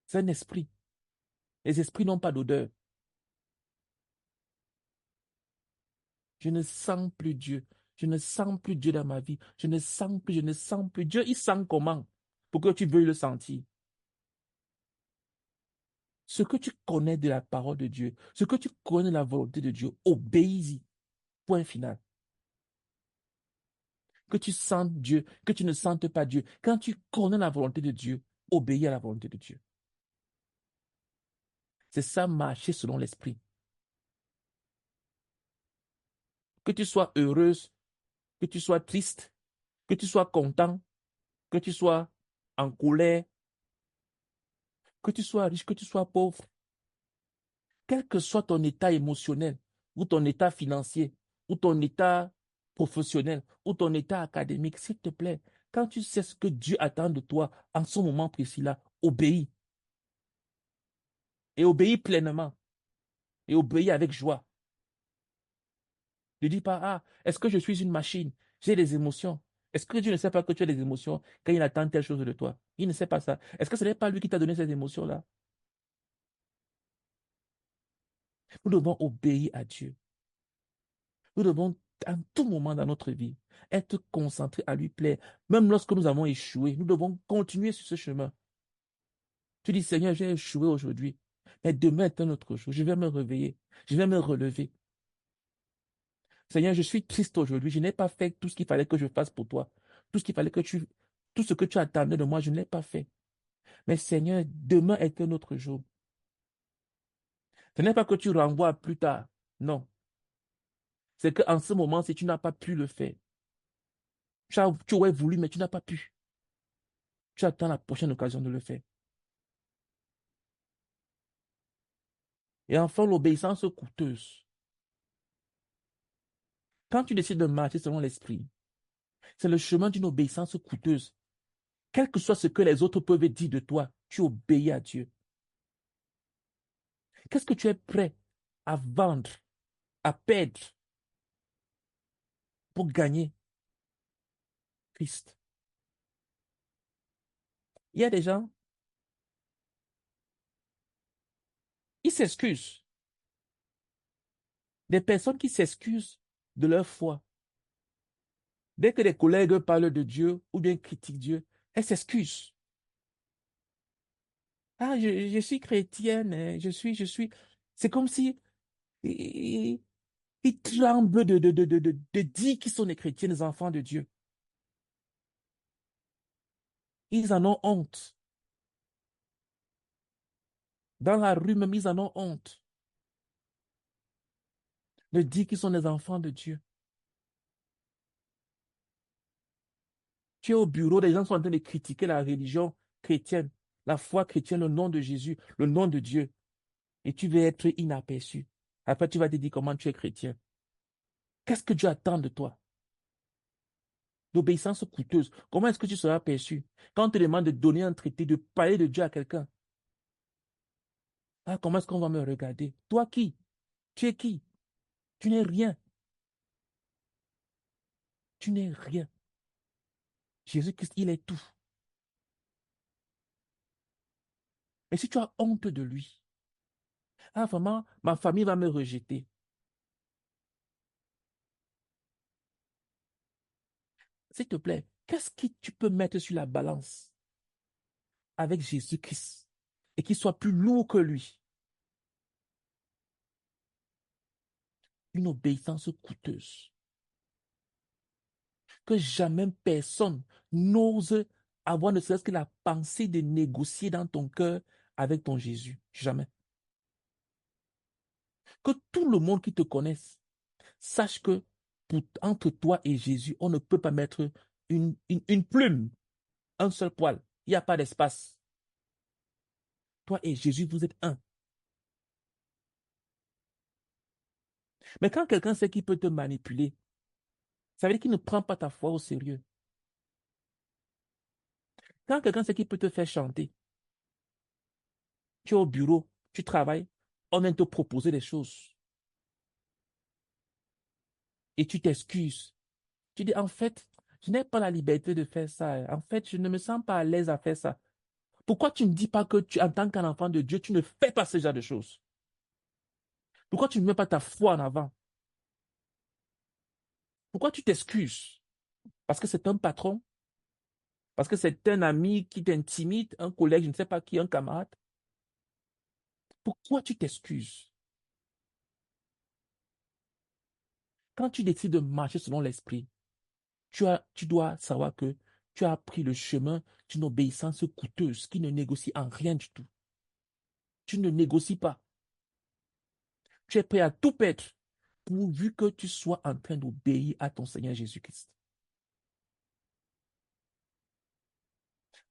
C'est un esprit. Les esprits n'ont pas d'odeur. Je ne sens plus Dieu. Je ne sens plus Dieu dans ma vie. Je ne sens plus, je ne sens plus. Dieu, il sent comment? Pour que tu veuilles le sentir. Ce que tu connais de la parole de Dieu, ce que tu connais de la volonté de Dieu, obéis-y. Point final. Que tu sentes Dieu, que tu ne sentes pas Dieu. Quand tu connais la volonté de Dieu, obéis à la volonté de Dieu. C'est ça, marcher selon l'esprit. Que tu sois heureuse, que tu sois triste, que tu sois content, que tu sois en colère, que tu sois riche, que tu sois pauvre, quel que soit ton état émotionnel, ou ton état financier, ou ton état professionnel, ou ton état académique, s'il te plaît, quand tu sais ce que Dieu attend de toi en ce moment précis-là, obéis. Et obéis pleinement. Et obéis avec joie. Ne dis pas, ah, est-ce que je suis une machine? J'ai des émotions. Est-ce que Dieu ne sait pas que tu as des émotions quand il attend telle chose de toi? Il ne sait pas ça. Est-ce que ce n'est pas lui qui t'a donné ces émotions-là? Nous devons obéir à Dieu. Nous devons, à tout moment dans notre vie, être concentrés à lui plaire. Même lorsque nous avons échoué, nous devons continuer sur ce chemin. Tu dis, Seigneur, j'ai échoué aujourd'hui, mais demain est un autre jour. Je vais me réveiller. Je vais me relever. Seigneur, je suis triste aujourd'hui. Je n'ai pas fait tout ce qu'il fallait que je fasse pour toi. Tout ce qu'il fallait que tout ce que tu attendais de moi, je ne l'ai pas fait. Mais Seigneur, demain est un autre jour. Ce n'est pas que tu renvoies à plus tard. Non. C'est qu'en ce moment, si tu n'as pas pu le faire, tu aurais voulu, mais tu n'as pas pu. Tu attends la prochaine occasion de le faire. Et enfin, l'obéissance coûteuse. Quand tu décides de marcher selon l'esprit, c'est le chemin d'une obéissance coûteuse. Quel que soit ce que les autres peuvent dire de toi, tu obéis à Dieu. Qu'est-ce que tu es prêt à vendre, à perdre pour gagner Christ. Il y a des gens, ils s'excusent. Des personnes qui s'excusent de leur foi. Dès que des collègues parlent de Dieu ou bien critiquent Dieu, elles s'excusent. Ah, je suis chrétienne, hein, je suis. C'est comme si ils tremblent de dire qu'ils sont des chrétiens, des enfants de Dieu. Ils en ont honte. Dans la rue même, ils en ont honte de dire qu'ils sont des enfants de Dieu. Tu es au bureau, des gens sont en train de critiquer la religion chrétienne, la foi chrétienne, le nom de Jésus, le nom de Dieu. Et tu veux être inaperçu. Après, tu vas te dire comment tu es chrétien. Qu'est-ce que Dieu attend de toi? L'obéissance coûteuse. Comment est-ce que tu seras perçu? Quand on te demande de donner un traité, de parler de Dieu à quelqu'un. Ah, comment est-ce qu'on va me regarder? Toi qui? Tu es qui? Tu n'es rien. Tu n'es rien. Jésus-Christ, il est tout. Et si tu as honte de lui, ah, vraiment, ma famille va me rejeter. S'il te plaît, qu'est-ce que tu peux mettre sur la balance avec Jésus-Christ et qui soit plus lourd que lui? Une obéissance coûteuse que jamais personne n'ose avoir ne serait-ce que la pensée de négocier dans ton cœur avec ton Jésus. Jamais. Que tout le monde qui te connaisse sache que entre toi et Jésus, on ne peut pas mettre une plume, un seul poil. Il n'y a pas d'espace. Toi et Jésus, vous êtes un. Mais quand quelqu'un sait qu'il peut te manipuler, ça veut dire qu'il ne prend pas ta foi au sérieux. Quand quelqu'un sait qu'il peut te faire chanter, tu es au bureau, tu travailles, on vient te proposer des choses et tu t'excuses. Tu dis, en fait, je n'ai pas la liberté de faire ça. En fait, je ne me sens pas à l'aise à faire ça. Pourquoi tu ne dis pas que tu, en tant qu'un enfant de Dieu, tu ne fais pas ce genre de choses? Pourquoi tu ne mets pas ta foi en avant? Pourquoi tu t'excuses? Parce que c'est un patron? Parce que c'est un ami qui t'intimide, un collègue, je ne sais pas qui, un camarade? Pourquoi tu t'excuses? Quand tu décides de marcher selon l'esprit, tu dois savoir que tu as pris le chemin d'une obéissance coûteuse qui ne négocie en rien du tout. Tu ne négocies pas. Tu es prêt à tout perdre pourvu que tu sois en train d'obéir à ton Seigneur Jésus-Christ.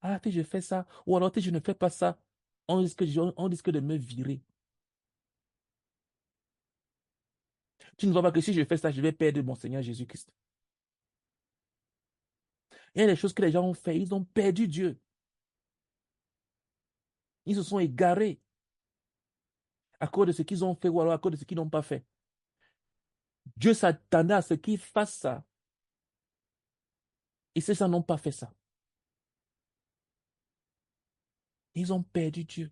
Ah, si je fais ça, ou alors si je ne fais pas ça, on risque de me virer. Tu ne vois pas que si je fais ça, je vais perdre mon Seigneur Jésus-Christ. Il y a des choses que les gens ont fait, ils ont perdu Dieu. Ils se sont égarés à cause de ce qu'ils ont fait ou alors à cause de ce qu'ils n'ont pas fait. Dieu s'attendait à ce qu'ils fassent ça. Et ces gens n'ont pas fait ça. Ils ont perdu Dieu.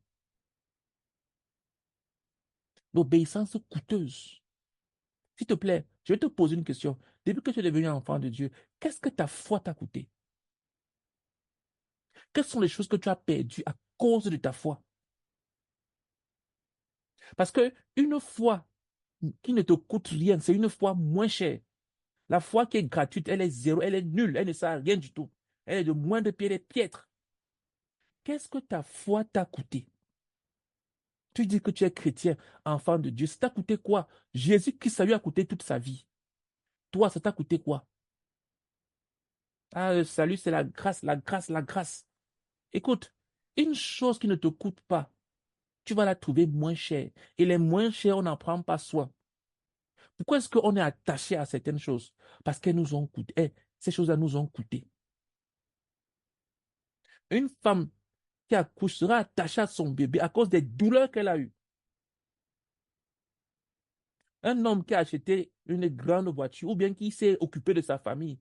L'obéissance coûteuse. S'il te plaît, je vais te poser une question. Depuis que tu es devenu enfant de Dieu, qu'est-ce que ta foi t'a coûté? Quelles sont les choses que tu as perdues à cause de ta foi? Parce que une foi qui ne te coûte rien, c'est une foi moins chère. La foi qui est gratuite, elle est zéro, elle est nulle, elle ne sert à rien du tout. Elle est de moins de pied, piètre. Qu'est-ce que ta foi t'a coûté? Tu dis que tu es chrétien, enfant de Dieu. Ça t'a coûté quoi? Jésus-Christ, ça lui a coûté toute sa vie. Toi, ça t'a coûté quoi? Ah, le salut, c'est la grâce, la grâce, la grâce. Écoute, une chose qui ne te coûte pas, tu vas la trouver moins chère. Et les moins chères, on n'en prend pas soin. Pourquoi est-ce qu'on est attaché à certaines choses? Parce qu'elles nous ont coûté. Ces choses-là nous ont coûté. Une femme qui accouche sera attachée à son bébé à cause des douleurs qu'elle a eues. Un homme qui a acheté une grande voiture ou bien qui s'est occupé de sa famille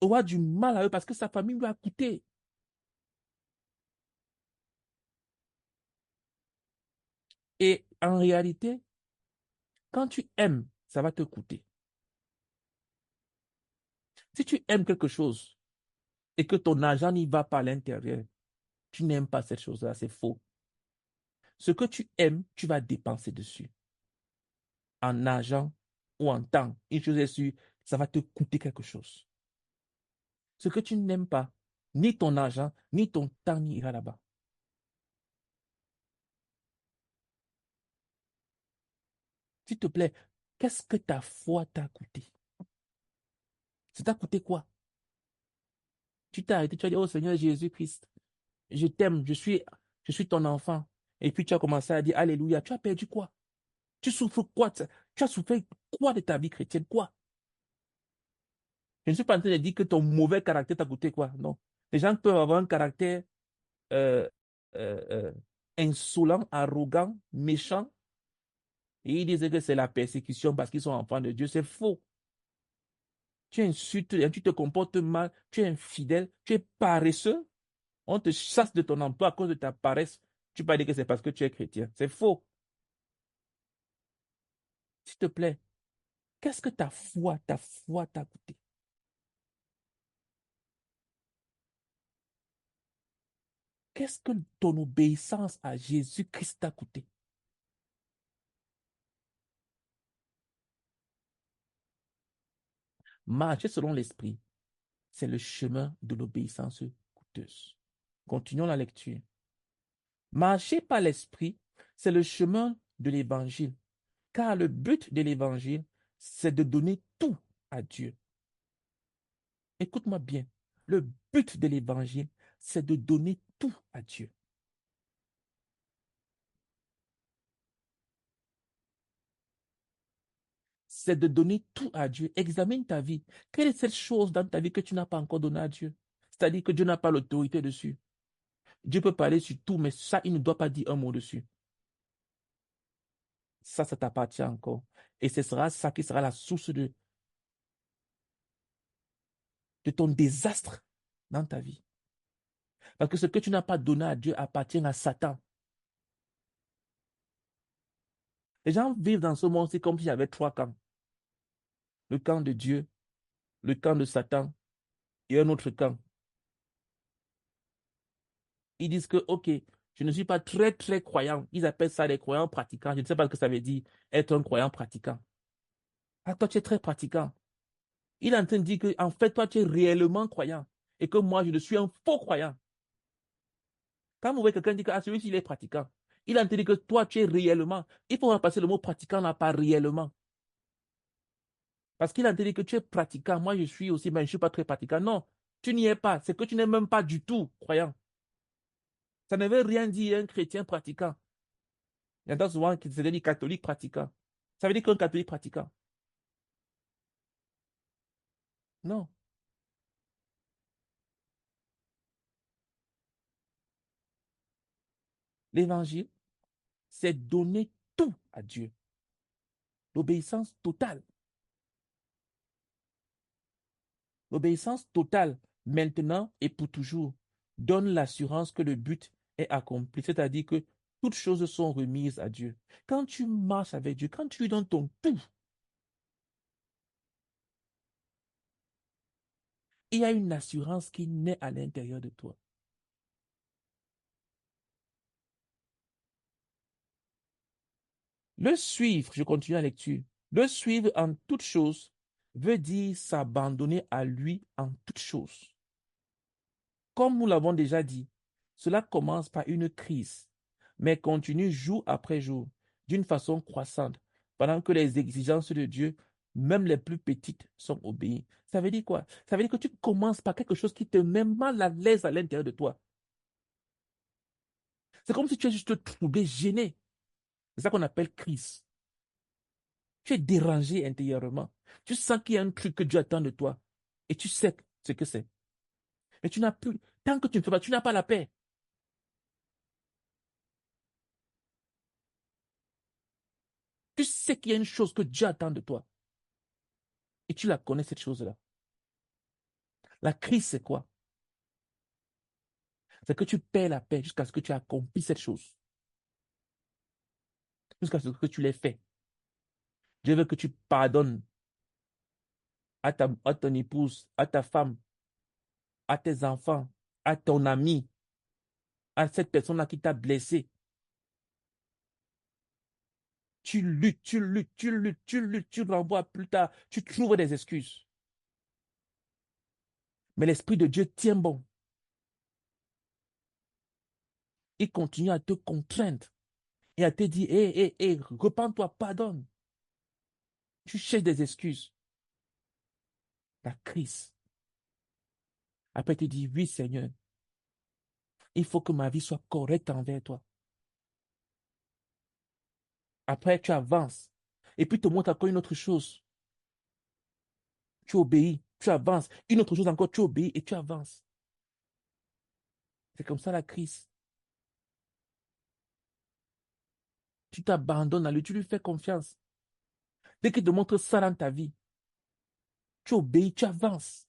aura du mal à eux parce que sa famille lui a coûté. Et en réalité, quand tu aimes, ça va te coûter. Si tu aimes quelque chose et que ton argent n'y va pas à l'intérieur, tu n'aimes pas cette chose-là, c'est faux. Ce que tu aimes, tu vas dépenser dessus. En argent ou en temps. Une chose est sûre, ça va te coûter quelque chose. Ce que tu n'aimes pas, ni ton argent, ni ton temps n'ira là-bas. S'il te plaît, qu'est-ce que ta foi t'a coûté? Ça t'a coûté quoi? Tu t'es arrêté, tu as dit, oh Seigneur Jésus-Christ, je t'aime, je suis ton enfant. Et puis tu as commencé à dire, Alléluia, tu as perdu quoi? Tu souffres quoi? Tu as souffert quoi de ta vie chrétienne? Quoi? Je ne suis pas en train de dire que ton mauvais caractère t'a coûté quoi? Non. Les gens peuvent avoir un caractère euh, euh, euh, insolent, arrogant, méchant, et ils disent que c'est la persécution parce qu'ils sont enfants de Dieu. C'est faux. Tu insultes, tu te comportes mal, tu es infidèle, tu es paresseux. On te chasse de ton emploi à cause de ta paresse. Tu peux pas dire que c'est parce que tu es chrétien. C'est faux. S'il te plaît, qu'est-ce que ta foi t'a coûté? Qu'est-ce que ton obéissance à Jésus-Christ t'a coûté? Marcher selon l'esprit, c'est le chemin de l'obéissance coûteuse. Continuons la lecture. Marcher par l'esprit, c'est le chemin de l'évangile, car le but de l'évangile, c'est de donner tout à Dieu. Écoute-moi bien, le but de l'évangile, c'est de donner tout à Dieu. C'est de donner tout à Dieu. Examine ta vie. Quelle est cette chose dans ta vie que tu n'as pas encore donnée à Dieu? C'est-à-dire que Dieu n'a pas l'autorité dessus. Dieu peut parler sur tout, mais ça, il ne doit pas dire un mot dessus. Ça t'appartient encore. Et ce sera ça qui sera la source de ton désastre dans ta vie. Parce que ce que tu n'as pas donné à Dieu appartient à Satan. Les gens vivent dans ce monde, c'est comme s'il y avait trois camps. Le camp de Dieu, le camp de Satan et un autre camp. Ils disent que, OK, je ne suis pas très, très croyant. Ils appellent ça des croyants pratiquants. Je ne sais pas ce que ça veut dire, être un croyant pratiquant. Ah, toi, tu es très pratiquant. Il est en train de dire que, en fait, toi, tu es réellement croyant. Et que moi, je ne suis un faux croyant. Quand vous voyez quelqu'un dire que, ah, celui-ci, il est pratiquant. Il est en train de dire que toi, tu es réellement. Il faut remplacer le mot pratiquant là par réellement. Parce qu'il a dit que tu es pratiquant. Moi, je suis aussi, mais je ne suis pas très pratiquant. Non, tu n'y es pas. C'est que tu n'es même pas du tout croyant. Ça ne veut rien dire un chrétien pratiquant. Il y en a souvent qui se disent catholique pratiquant. Ça veut dire qu'un catholique pratiquant. Non. L'évangile, c'est donner tout à Dieu. L'obéissance totale. L'obéissance totale, maintenant et pour toujours, donne l'assurance que le but est accompli. C'est-à-dire que toutes choses sont remises à Dieu. Quand tu marches avec Dieu, quand tu lui donnes ton tout, il y a une assurance qui naît à l'intérieur de toi. Le suivre, je continue la lecture. Le suivre en toutes choses veut dire s'abandonner à lui en toutes choses. Comme nous l'avons déjà dit, cela commence par une crise, mais continue jour après jour, d'une façon croissante, pendant que les exigences de Dieu, même les plus petites, sont obéies. Ça veut dire quoi? Ça veut dire que tu commences par quelque chose qui te met mal à l'aise à l'intérieur de toi. C'est comme si tu es juste troublé, gêné. C'est ça qu'on appelle crise. Tu es dérangé intérieurement. Tu sens qu'il y a un truc que Dieu attend de toi. Et tu sais ce que c'est. Mais tu n'as plus, tant que tu ne fais pas, tu n'as pas la paix. Tu sais qu'il y a une chose que Dieu attend de toi. Et tu la connais, cette chose-là. La crise, c'est quoi? C'est que tu perds la paix jusqu'à ce que tu accomplisses cette chose. Jusqu'à ce que tu l'aies fait. Dieu veut que tu pardonnes à ton épouse, à ta femme, à tes enfants, à ton ami, à cette personne-là qui t'a blessé. Tu luttes, tu luttes, tu luttes, tu luttes, tu renvoies plus tard, tu trouves des excuses. Mais l'Esprit de Dieu tient bon. Il continue à te contraindre et à te dire, hé, hé, hé, repens-toi, pardonne. Tu cherches des excuses. La crise. Après, tu dis, oui, Seigneur, il faut que ma vie soit correcte envers toi. Après, tu avances. Et puis, te montre encore une autre chose. Tu obéis, tu avances. Une autre chose encore, tu obéis et tu avances. C'est comme ça la crise. Tu t'abandonnes à lui, tu lui fais confiance. Dès qu'il te montre ça dans ta vie, tu obéis, tu avances.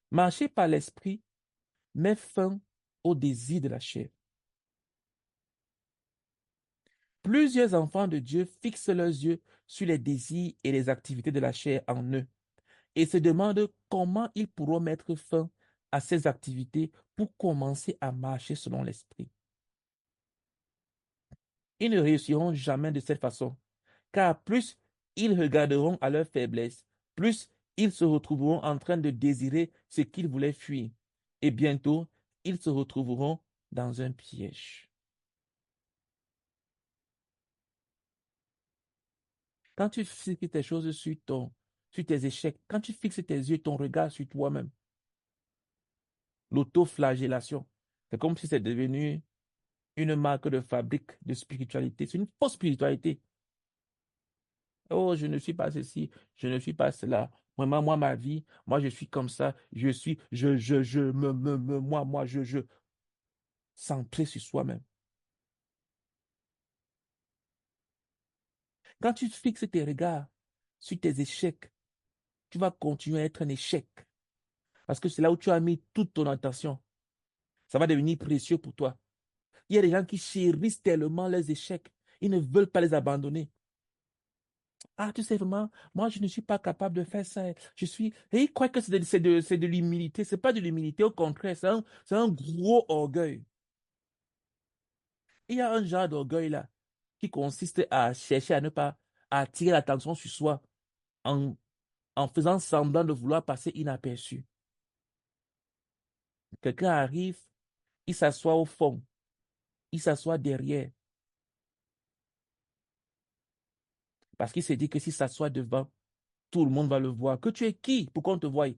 Marcher par l'esprit met fin au désir de la chair. Plusieurs enfants de Dieu fixent leurs yeux sur les désirs et les activités de la chair en eux et se demandent comment ils pourront mettre fin à ces activités pour commencer à marcher selon l'esprit. Ils ne réussiront jamais de cette façon, car plus ils regarderont à leur faiblesse, plus ils se retrouveront en train de désirer ce qu'ils voulaient fuir, et bientôt ils se retrouveront dans un piège. Quand tu fixes tes choses sur tes échecs, quand tu fixes tes yeux, ton regard sur toi-même, l'autoflagellation, c'est comme si c'est devenu une marque de fabrique de spiritualité. C'est une fausse spiritualité. Oh, je ne suis pas ceci, je ne suis pas cela. Vraiment, moi, ma vie, moi, je suis comme ça, je, centré sur soi-même. Quand tu fixes tes regards sur tes échecs, tu vas continuer à être un échec. Parce que c'est là où tu as mis toute ton attention. Ça va devenir précieux pour toi. Il y a des gens qui chérissent tellement leurs échecs. Ils ne veulent pas les abandonner. Ah, tu sais vraiment, moi, je ne suis pas capable de faire ça. Je suis. Et ils croient que c'est de l'humilité. C'est pas de l'humilité, au contraire, c'est un gros orgueil. Il y a un genre d'orgueil là qui consiste à chercher à ne pas attirer l'attention sur soi en, en faisant semblant de vouloir passer inaperçu. Quelqu'un arrive, il s'assoit au fond, il s'assoit derrière, parce qu'il s'est dit que s'il s'assoit devant, tout le monde va le voir. Que tu es qui pour qu'on te voie?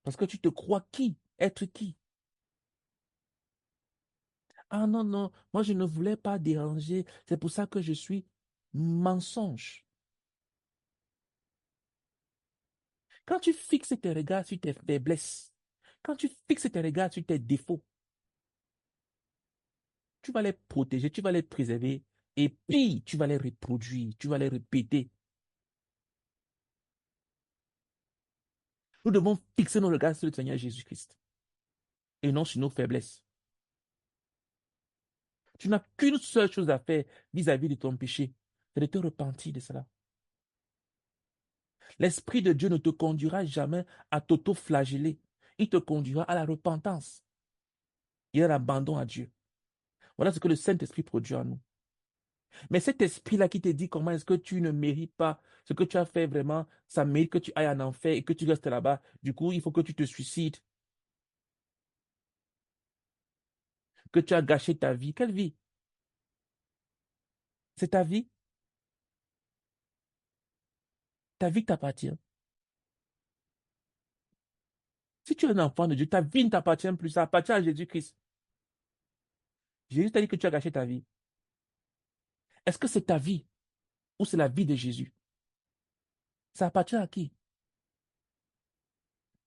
Parce que tu te crois qui? Être qui? Ah non, non, moi je ne voulais pas déranger. C'est pour ça que je suis mensonge. Quand tu fixes tes regards sur tes faiblesses, quand tu fixes tes regards sur tes défauts, tu vas les protéger, tu vas les préserver et puis tu vas les reproduire, tu vas les répéter. Nous devons fixer nos regards sur le Seigneur Jésus-Christ et non sur nos faiblesses. Tu n'as qu'une seule chose à faire vis-à-vis de ton péché, c'est de te repentir de cela. L'Esprit de Dieu ne te conduira jamais à t'auto-flageller. Il te conduira à la repentance et à l'abandon à Dieu. Voilà ce que le Saint-Esprit produit en nous. Mais cet esprit-là qui te dit comment est-ce que tu ne mérites pas ce que tu as fait vraiment, ça mérite que tu ailles en enfer et que tu restes là-bas. Du coup, il faut que tu te suicides, que tu as gâché ta vie. Quelle vie? C'est ta vie? Ta vie t'appartient. Si tu es un enfant de Dieu, ta vie ne t'appartient plus, ça appartient à Jésus-Christ. Jésus t'a dit que tu as gâché ta vie. Est-ce que c'est ta vie ou c'est la vie de Jésus? Ça appartient à qui?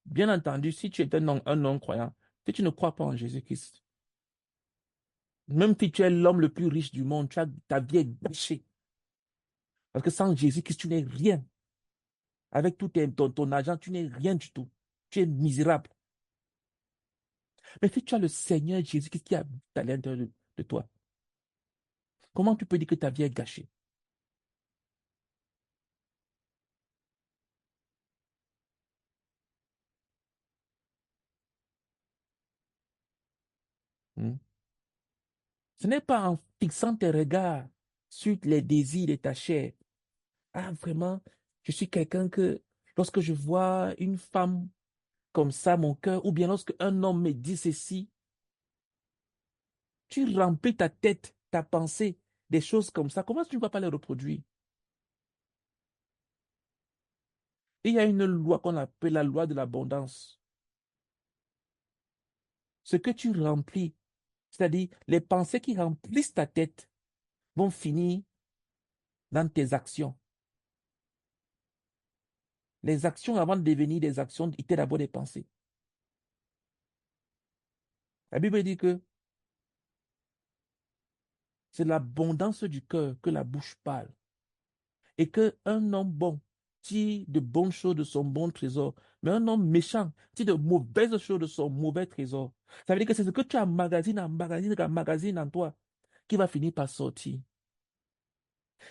Bien entendu, si tu es un non-croyant, si tu ne crois pas en Jésus-Christ, Même si tu es l'homme le plus riche du monde, ta vie est gâchée. Parce que sans Jésus-Christ, tu n'es rien. Avec tout ton argent, tu n'es rien du tout. Tu es misérable. Mais si tu as le Seigneur Jésus-Christ qui habite à l'intérieur de toi, comment tu peux dire que ta vie est gâchée? Hmm? Ce n'est pas en fixant tes regards sur les désirs de ta chair. Ah, vraiment, je suis quelqu'un que, lorsque je vois une femme comme ça, mon cœur, ou bien lorsque un homme me dit ceci, tu remplis ta tête, ta pensée, des choses comme ça. Comment est-ce que tu ne vas pas les reproduire? Il y a une loi qu'on appelle la loi de l'abondance. Ce que tu remplis, c'est-à-dire les pensées qui remplissent ta tête, vont finir dans tes actions. Les actions, avant de devenir des actions, étaient d'abord des pensées. La Bible dit que c'est l'abondance du cœur que la bouche parle. Et qu'un homme bon tire de bonnes choses de son bon trésor, mais un homme méchant tire de mauvaises choses de son mauvais trésor. Ça veut dire que c'est ce que tu emmagasines en toi qui va finir par sortir.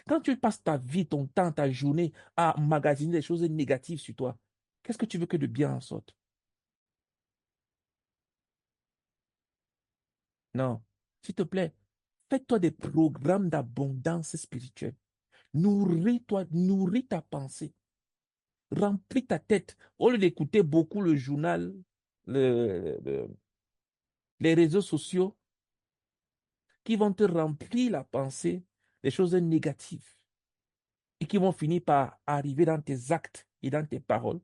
Quand tu passes ta vie, ton temps, ta journée à emmagasiner des choses négatives sur toi, qu'est-ce que tu veux que de bien en sorte? Non. S'il te plaît, fais-toi des programmes d'abondance spirituelle. Nourris-toi, nourris ta pensée. Remplis ta tête. Au lieu d'écouter beaucoup le journal, le- le- les réseaux sociaux qui vont te remplir la pensée des choses négatives et qui vont finir par arriver dans tes actes et dans tes paroles.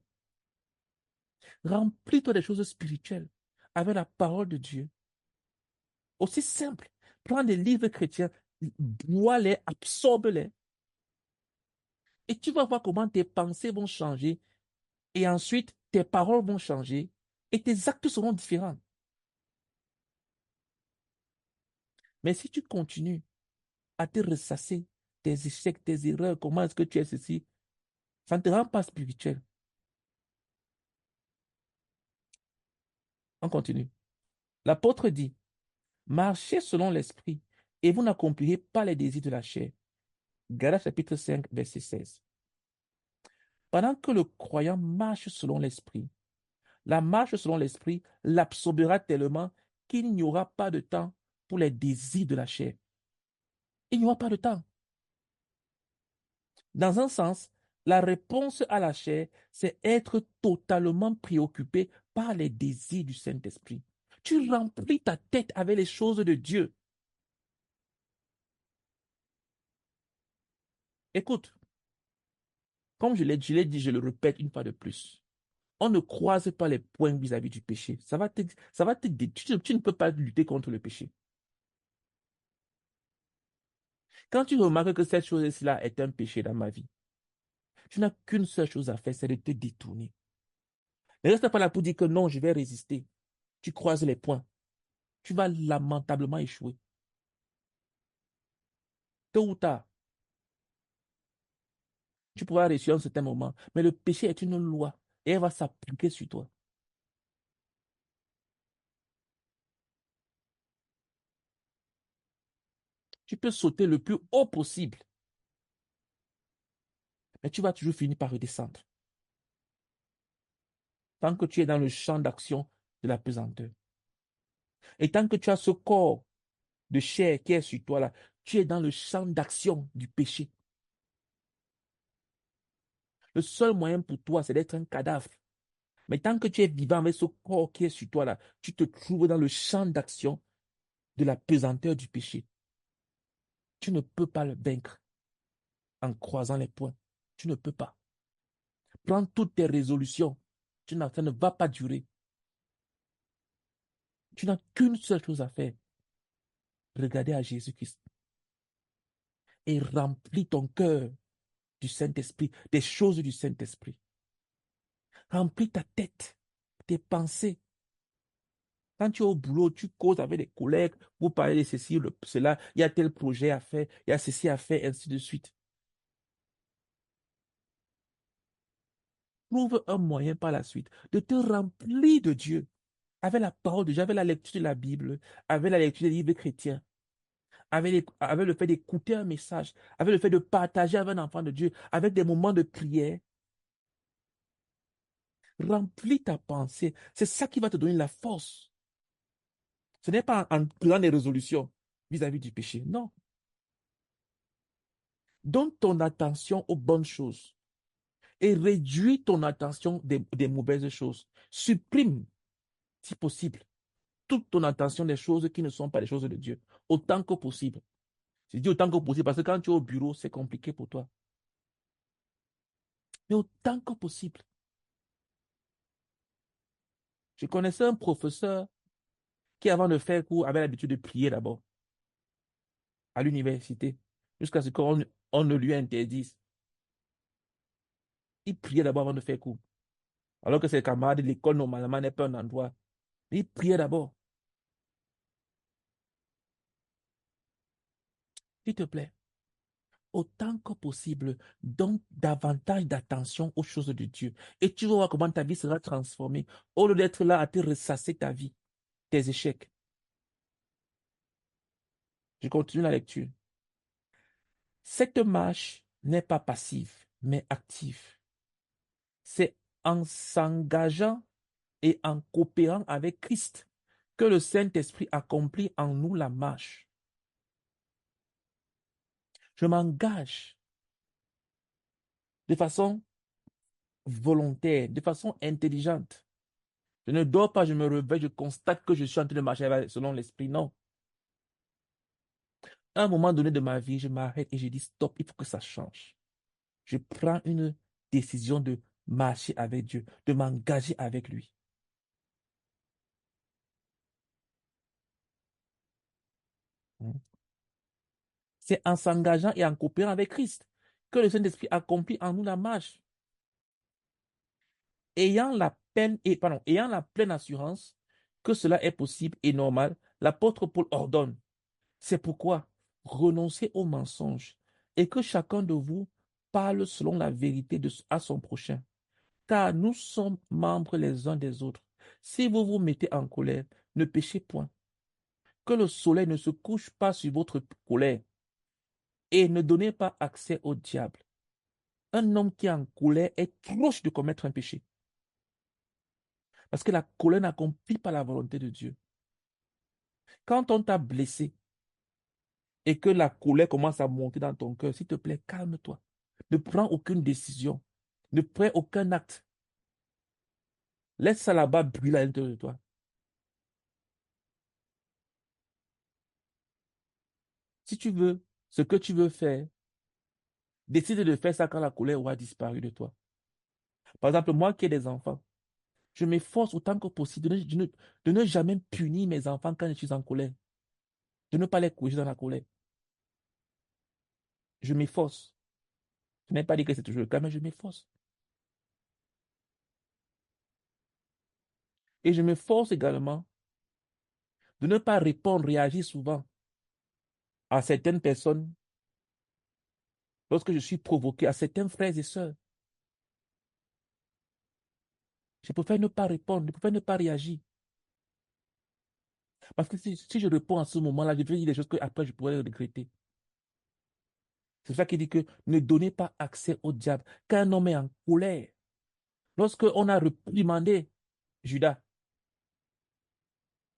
Remplis-toi des choses spirituelles avec la parole de Dieu. Aussi simple. Prends des livres chrétiens, bois-les, absorbe-les et tu vas voir comment tes pensées vont changer et ensuite tes paroles vont changer et tes actes seront différents. Mais si tu continues à te ressasser tes échecs, tes erreurs, comment est-ce que tu es ceci, ça ne te rend pas spirituel. On continue. L'apôtre dit, marchez selon l'esprit et vous n'accomplirez pas les désirs de la chair. Galates chapitre 5, verset 16. Pendant que le croyant marche selon l'esprit, la marche selon l'esprit l'absorbera tellement qu'il n'y aura pas de temps pour les désirs de la chair. Il n'y aura pas de temps. Dans un sens, la réponse à la chair, c'est être totalement préoccupé par les désirs du Saint-Esprit. Tu remplis ta tête avec les choses de Dieu. Écoute, comme je l'ai dit, je le répète une fois de plus. On ne croise pas les poings vis-à-vis du péché. Tu ne peux pas lutter contre le péché. Quand tu remarques que cette chose-là est un péché dans ma vie, tu n'as qu'une seule chose à faire, c'est de te détourner. Ne reste pas là pour dire que non, je vais résister. Tu croises les poings. Tu vas lamentablement échouer. Tôt ou tard, tu pourras réussir en un certain moment. Mais le péché est une loi et elle va s'appliquer sur toi. Tu peux sauter le plus haut possible, mais tu vas toujours finir par redescendre. Tant que tu es dans le champ d'action de la pesanteur. Et tant que tu as ce corps de chair qui est sur toi là, tu es dans le champ d'action du péché. Le seul moyen pour toi, c'est d'être un cadavre. Mais tant que tu es vivant avec ce corps qui est sur toi là, tu te trouves dans le champ d'action de la pesanteur du péché. Tu ne peux pas le vaincre en croisant les poings. Tu ne peux pas. Prends toutes tes résolutions. Ça ne va pas durer. Tu n'as qu'une seule chose à faire. Regarder à Jésus-Christ et remplis ton cœur du Saint-Esprit, des choses du Saint-Esprit. Remplis ta tête, tes pensées Quand tu es au boulot, tu causes avec des collègues, vous parlez de ceci, cela, il y a tel projet à faire, il y a ceci à faire, ainsi de suite. Trouve un moyen par la suite de te remplir de Dieu, avec la parole de Dieu, avec la lecture de la Bible, avec la lecture des livres chrétiens, avec le fait d'écouter un message, avec le fait de partager avec un enfant de Dieu, avec des moments de prière. Remplis ta pensée. C'est ça qui va te donner la force. Ce n'est pas en prenant des résolutions vis-à-vis du péché. Non. Donne ton attention aux bonnes choses et réduis ton attention des mauvaises choses. Supprime, si possible, toute ton attention des choses qui ne sont pas les choses de Dieu, autant que possible. Je dis autant que possible parce que quand tu es au bureau, c'est compliqué pour toi. Mais autant que possible. Je connaissais un professeur qui, avant de faire cours, avait l'habitude de prier d'abord à l'université, jusqu'à ce qu'on ne lui interdise. Il priait d'abord avant de faire cours. Alors que ses camarades de l'école, normalement, n'est pas un endroit. Il priait d'abord. S'il te plaît, autant que possible, donne davantage d'attention aux choses de Dieu. Et tu vas voir comment ta vie sera transformée. Au lieu d'être là à te ressasser ta vie, tes échecs. Je continue la lecture. Cette marche n'est pas passive, mais active. C'est en s'engageant et en coopérant avec Christ que le Saint-Esprit accomplit en nous la marche. Je m'engage de façon volontaire, de façon intelligente. Je ne dors pas, je me réveille, je constate que je suis en train de marcher selon l'Esprit. Non. À un moment donné de ma vie, je m'arrête et je dis stop, il faut que ça change. Je prends une décision de marcher avec Dieu, de m'engager avec lui. C'est en s'engageant et en coopérant avec Christ que le Saint-Esprit accomplit en nous la marche. Ayant la pleine assurance que cela est possible et normal, l'apôtre Paul ordonne. C'est pourquoi renoncez aux mensonges et que chacun de vous parle selon la vérité à son prochain. Car nous sommes membres les uns des autres. Si vous vous mettez en colère, ne péchez point. Que le soleil ne se couche pas sur votre colère et ne donnez pas accès au diable. Un homme qui est en colère est proche de commettre un péché. Parce que la colère n'accomplit pas la volonté de Dieu. Quand on t'a blessé et que la colère commence à monter dans ton cœur, s'il te plaît, calme-toi. Ne prends aucune décision. Ne prends aucun acte. Laisse ça là-bas brûler à l'intérieur de toi. Si tu veux ce que tu veux faire, décide de faire ça quand la colère aura disparu de toi. Par exemple, moi qui ai des enfants, je m'efforce autant que possible de ne jamais punir mes enfants quand je suis en colère. De ne pas les corriger dans la colère. Je m'efforce. Je n'ai pas dit que c'est toujours le cas, mais je m'efforce. Et je m'efforce également de ne pas répondre, réagir souvent à certaines personnes lorsque je suis provoqué, à certains frères et sœurs. Je préfère ne pas répondre, je préfère ne pas réagir. Parce que si je réponds à ce moment-là, je vais dire des choses que après je pourrais regretter. C'est ça qui dit que ne donnez pas accès au diable. Quand un homme est en colère, lorsqu'on a réprimandé Judas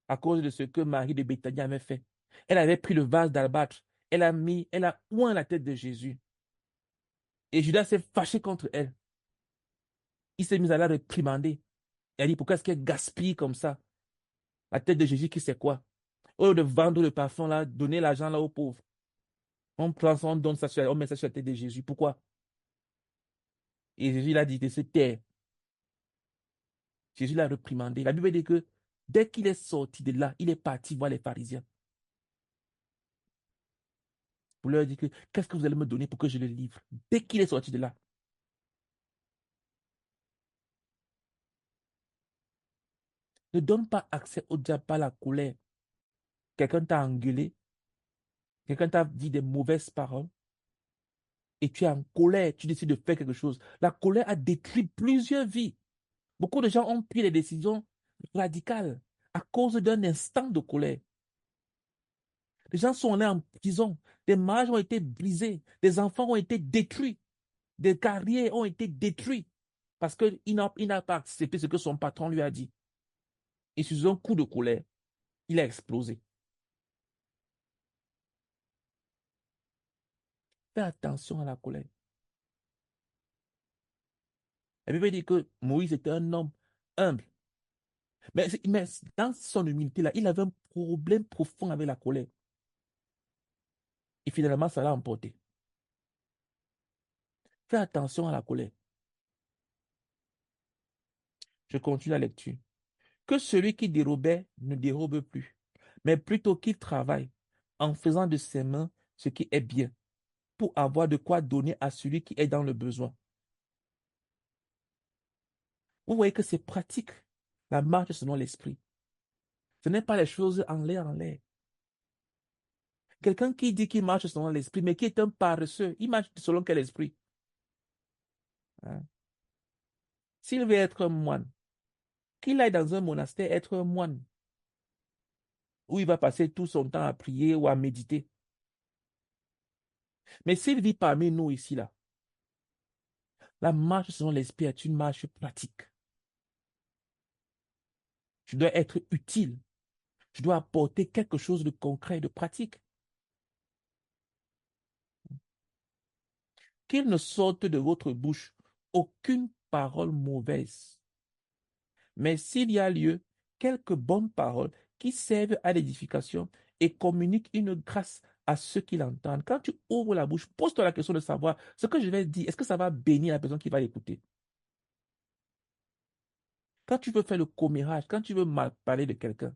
à cause de ce que Marie de Béthanie avait fait, elle avait pris le vase d'albâtre, elle a oint la tête de Jésus. Et Judas s'est fâché contre elle. Il s'est mis à la réprimander. Elle a dit, pourquoi est-ce qu'elle gaspille comme ça la tête de Jésus qui sait quoi? Au lieu de vendre le parfum là, donner l'argent là aux pauvres. On prend ça, on donne ça, on met ça sur la tête de Jésus. Pourquoi? Et Jésus l'a dit de se taire. Jésus l'a réprimandé. La Bible dit que dès qu'il est sorti de là, il est parti voir les pharisiens. Pour leur dire que qu'est-ce que vous allez me donner pour que je le livre? Dès qu'il est sorti de là. Ne donne pas accès au diable par la colère. Quelqu'un t'a engueulé, quelqu'un t'a dit des mauvaises paroles et tu es en colère, tu décides de faire quelque chose. La colère a détruit plusieurs vies. Beaucoup de gens ont pris des décisions radicales à cause d'un instant de colère. Les gens sont allés en prison, des mariages ont été brisés, des enfants ont été détruits, des carrières ont été détruites parce qu'il n'a pas accepté ce que son patron lui a dit. Et sur un coup de colère, il a explosé. Fais attention à la colère. La Bible dit que Moïse était un homme humble. Mais dans son humilité, là, il avait un problème profond avec la colère. Et finalement, ça l'a emporté. Fais attention à la colère. Je continue la lecture. Que celui qui dérobait ne dérobe plus, mais plutôt qu'il travaille en faisant de ses mains ce qui est bien, pour avoir de quoi donner à celui qui est dans le besoin. Vous voyez que c'est pratique, la marche selon l'esprit. Ce n'est pas les choses en l'air, en l'air. Quelqu'un qui dit qu'il marche selon l'esprit, mais qui est un paresseux, il marche selon quel esprit? Hein? S'il veut être un moine, qu'il aille dans un monastère être un moine, où il va passer tout son temps à prier ou à méditer. Mais s'il vit parmi nous ici, là, la marche selon l'esprit est une marche pratique. Je dois être utile. Je dois apporter quelque chose de concret, de pratique. Qu'il ne sorte de votre bouche aucune parole mauvaise. Mais s'il y a lieu, quelques bonnes paroles qui servent à l'édification et communiquent une grâce à ceux qui l'entendent. Quand tu ouvres la bouche, pose-toi la question de savoir ce que je vais dire, est-ce que ça va bénir la personne qui va l'écouter? Quand tu veux faire le commérage, quand tu veux mal parler de quelqu'un,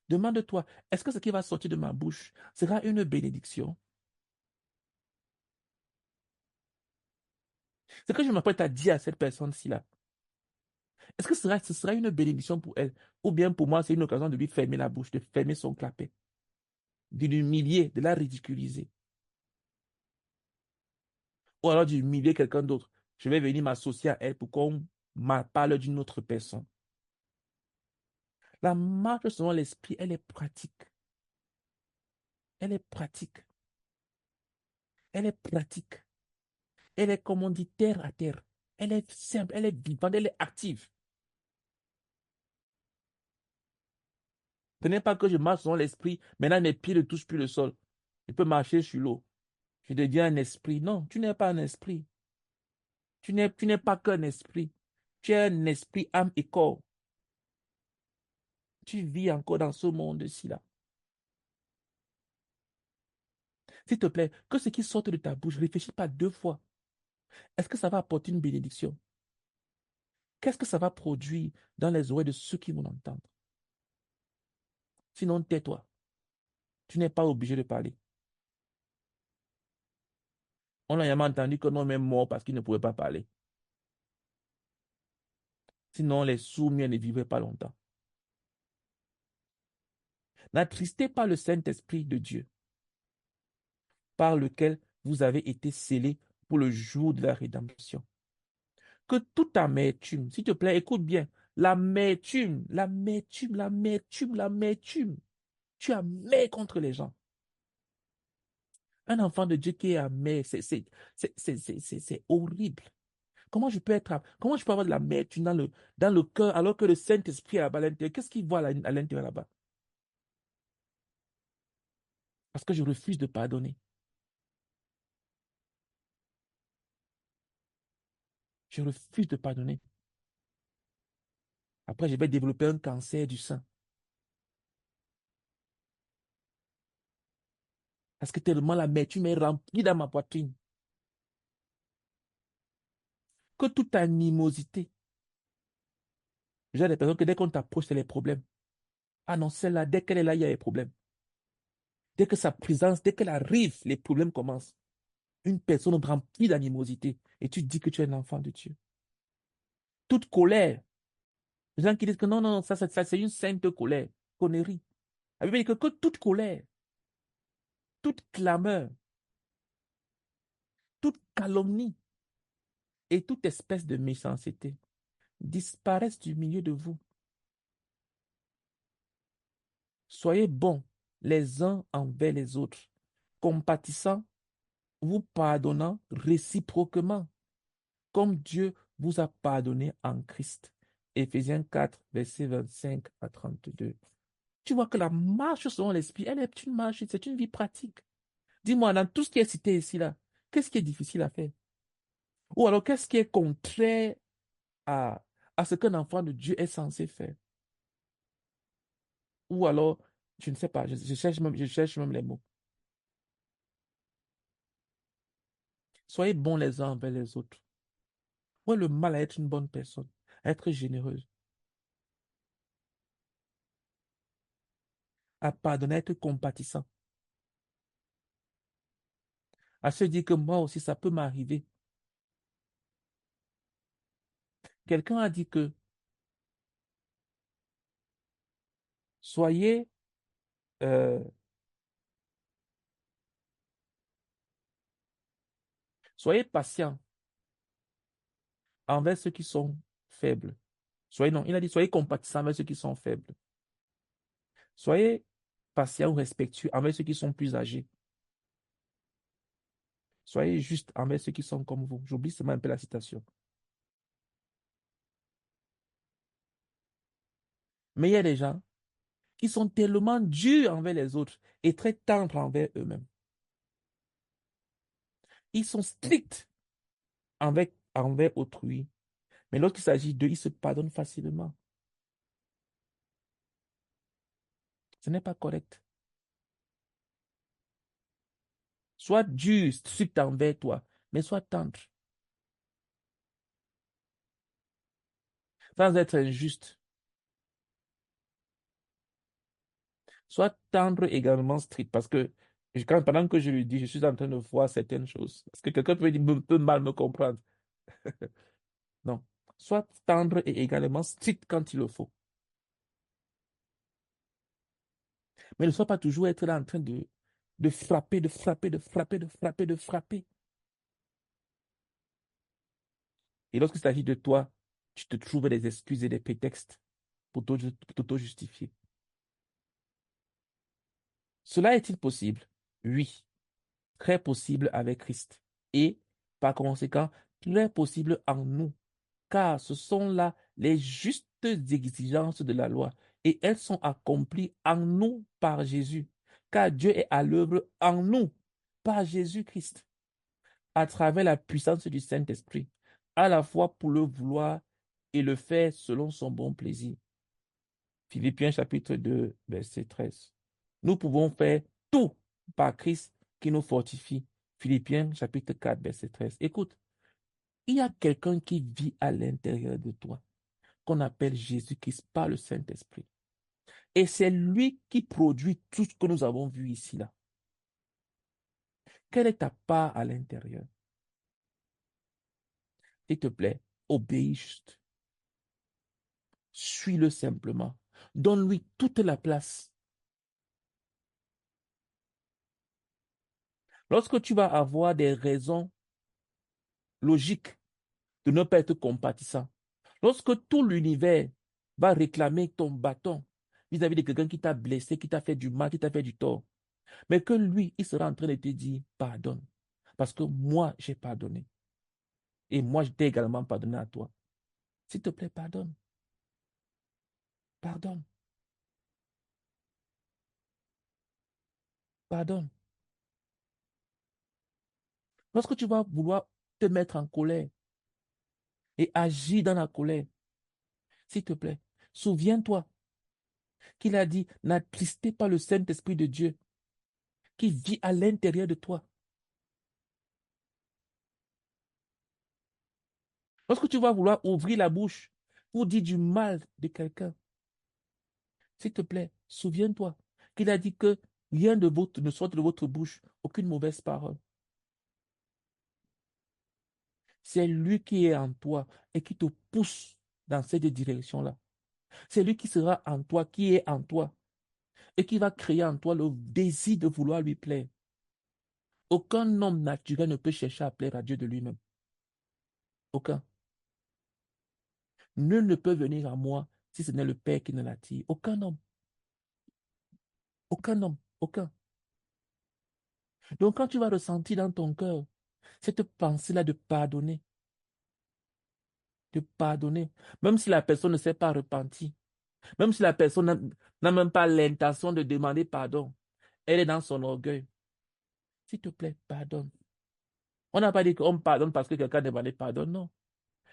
demande-toi, est-ce que ce qui va sortir de ma bouche sera une bénédiction? Ce que je m'apprête à dire à cette personne-ci là, est-ce que ce sera une bénédiction pour elle? Ou bien pour moi, c'est une occasion de lui fermer la bouche, de fermer son clapet, de l'humilier, de la ridiculiser. Ou alors d'humilier quelqu'un d'autre. Je vais venir m'associer à elle pour qu'on parle d'une autre personne. La marche selon l'esprit, elle est pratique. Elle est pratique. Elle est pratique. Elle est, comme on dit, terre à terre. Elle est simple, elle est vivante, elle est active. Ce n'est pas que je marche selon l'esprit, maintenant mes pieds ne touchent plus le sol. Je peux marcher sur l'eau. Je deviens un esprit. Non, tu n'es pas un esprit. Tu n'es pas qu'un esprit. Tu es un esprit, âme et corps. Tu vis encore dans ce monde-ci là. S'il te plaît, que ce qui sort de ta bouche, réfléchis pas deux fois. Est-ce que ça va apporter une bénédiction? Qu'est-ce que ça va produire dans les oreilles de ceux qui vont entendre? Sinon, tais-toi. Tu n'es pas obligé de parler. On a jamais entendu que l'homme est mort parce qu'il ne pouvait pas parler. Sinon, les sourds ne vivraient pas longtemps. N'attristez pas le Saint-Esprit de Dieu, par lequel vous avez été scellés pour le jour de la rédemption. Que toute amertume, s'il te plaît, écoute bien, l'amertume, l'amertume, l'amertume, l'amertume, tu es amer contre les gens. Un enfant de Dieu qui est amer, c'est horrible. Comment je peux avoir de l'amertume dans le cœur alors que le Saint-Esprit est là-bas à l'intérieur? Qu'est-ce qu'il voit à l'intérieur là-bas? Parce que je refuse de pardonner. Je refuse de pardonner. Après, je vais développer un cancer du sein. Parce que tellement l'amertume est remplie dans ma poitrine. Que toute animosité. J'ai des personnes que dès qu'on t'approche, c'est les problèmes. Ah non, celle-là, dès qu'elle est là, il y a des problèmes. Dès que sa présence, dès qu'elle arrive, les problèmes commencent. Une personne remplie d'animosité. Et tu dis que tu es un enfant de Dieu. Toute colère Les gens qui disent que non, non, ça c'est une sainte colère. Connerie. La Bible dit que toute colère, toute clameur, toute calomnie et toute espèce de méchanceté disparaissent du milieu de vous. Soyez bons les uns envers les autres, compatissants, vous pardonnant réciproquement, comme Dieu vous a pardonné en Christ. Éphésiens 4, versets 25 à 32. Tu vois que la marche selon l'esprit, elle est une marche, c'est une vie pratique. Dis-moi, dans tout ce qui est cité ici, là, qu'est-ce qui est difficile à faire? Ou alors, qu'est-ce qui est contraire à, à ce qu'un enfant de Dieu est censé faire? Ou alors, je ne sais pas, je cherche même les mots. Soyez bons les uns envers les autres. Où est le mal à être une bonne personne, à être généreuse, à pardonner, à être compatissant, à se dire que moi aussi, ça peut m'arriver. Quelqu'un a dit que soyez, euh, soyez patient envers ceux qui sont faibles. Soyez, non, il a dit soyez compatissant envers ceux qui sont faibles. Soyez patient ou respectueux envers ceux qui sont plus âgés. Soyez juste envers ceux qui sont comme vous. J'oublie seulement un peu la citation. Mais il y a des gens qui sont tellement durs envers les autres et très tendres envers eux-mêmes. Ils sont stricts envers autrui. Mais lorsqu'il s'agit d'eux, ils se pardonnent facilement. Ce n'est pas correct. Sois dur, strict envers toi, mais sois tendre. Sans être injuste. Sois tendre également strict. Parce que pendant que je lui dis, je suis en train de voir certaines choses. Parce que quelqu'un peut mal me comprendre. Non. Sois tendre et également strict quand il le faut. Mais ne sois pas toujours être là en train de frapper, de frapper, de frapper, de frapper, de frapper. Et lorsqu'il s'agit de toi, tu te trouves des excuses et des prétextes pour t'auto-justifier. Cela est-il possible? Oui, très possible avec Christ. Et, par conséquent, très possible en nous, car ce sont là les justes exigences de la loi, et elles sont accomplies en nous par Jésus, car Dieu est à l'œuvre en nous par Jésus-Christ, à travers la puissance du Saint-Esprit, à la fois pour le vouloir et le faire selon son bon plaisir. Philippiens chapitre 2, verset 13. Nous pouvons faire tout par Christ qui nous fortifie. Philippiens chapitre 4, verset 13. Écoute, il y a quelqu'un qui vit à l'intérieur de toi, qu'on appelle Jésus-Christ par le Saint-Esprit. Et c'est lui qui produit tout ce que nous avons vu ici, là. Quelle est ta part à l'intérieur? S'il te plaît, obéis juste. Suis-le simplement. Donne-lui toute la place. Lorsque tu vas avoir des raisons logiques de ne pas être compatissant, lorsque tout l'univers va réclamer ton bâton vis-à-vis de quelqu'un qui t'a blessé, qui t'a fait du mal, qui t'a fait du tort, mais que lui, il sera en train de te dire pardonne. Parce que moi, j'ai pardonné. Et moi, je t'ai également pardonné à toi. S'il te plaît, pardonne. Pardonne. Pardonne. Lorsque tu vas vouloir te mettre en colère et agir dans la colère, s'il te plaît, souviens-toi qu'il a dit, n'attristez pas le Saint-Esprit de Dieu qui vit à l'intérieur de toi. Lorsque tu vas vouloir ouvrir la bouche pour dire du mal de quelqu'un, s'il te plaît, souviens-toi qu'il a dit que rien de votre ne sorte de votre bouche, aucune mauvaise parole. C'est lui qui est en toi et qui te pousse dans cette direction-là. C'est lui qui sera en toi, qui est en toi, et qui va créer en toi le désir de vouloir lui plaire. Aucun homme naturel ne peut chercher à plaire à Dieu de lui-même. Aucun. Nul ne peut venir à moi si ce n'est le Père qui ne l'attire. Aucun homme. Aucun homme. Aucun. Donc quand tu vas ressentir dans ton cœur cette pensée-là de pardonner, même si la personne ne s'est pas repentie, même si la personne n'a même pas l'intention de demander pardon, elle est dans son orgueil. S'il te plaît, pardonne. On n'a pas dit qu'on pardonne parce que quelqu'un demandait pardon, non.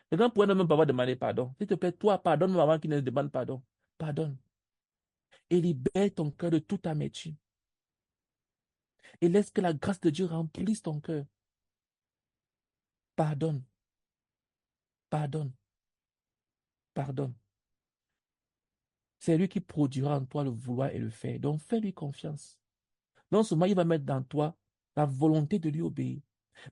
Quelqu'un pourrait ne même pas avoir demandé pardon. S'il te plaît, toi, pardonne avant qu'il ne demande pardon. Pardonne. Et libère ton cœur de toute amertume. Et laisse que la grâce de Dieu remplisse ton cœur. Pardonne. Pardonne. Pardonne. C'est lui qui produira en toi le vouloir et le faire. Donc fais-lui confiance. Non seulement il va mettre dans toi la volonté de lui obéir,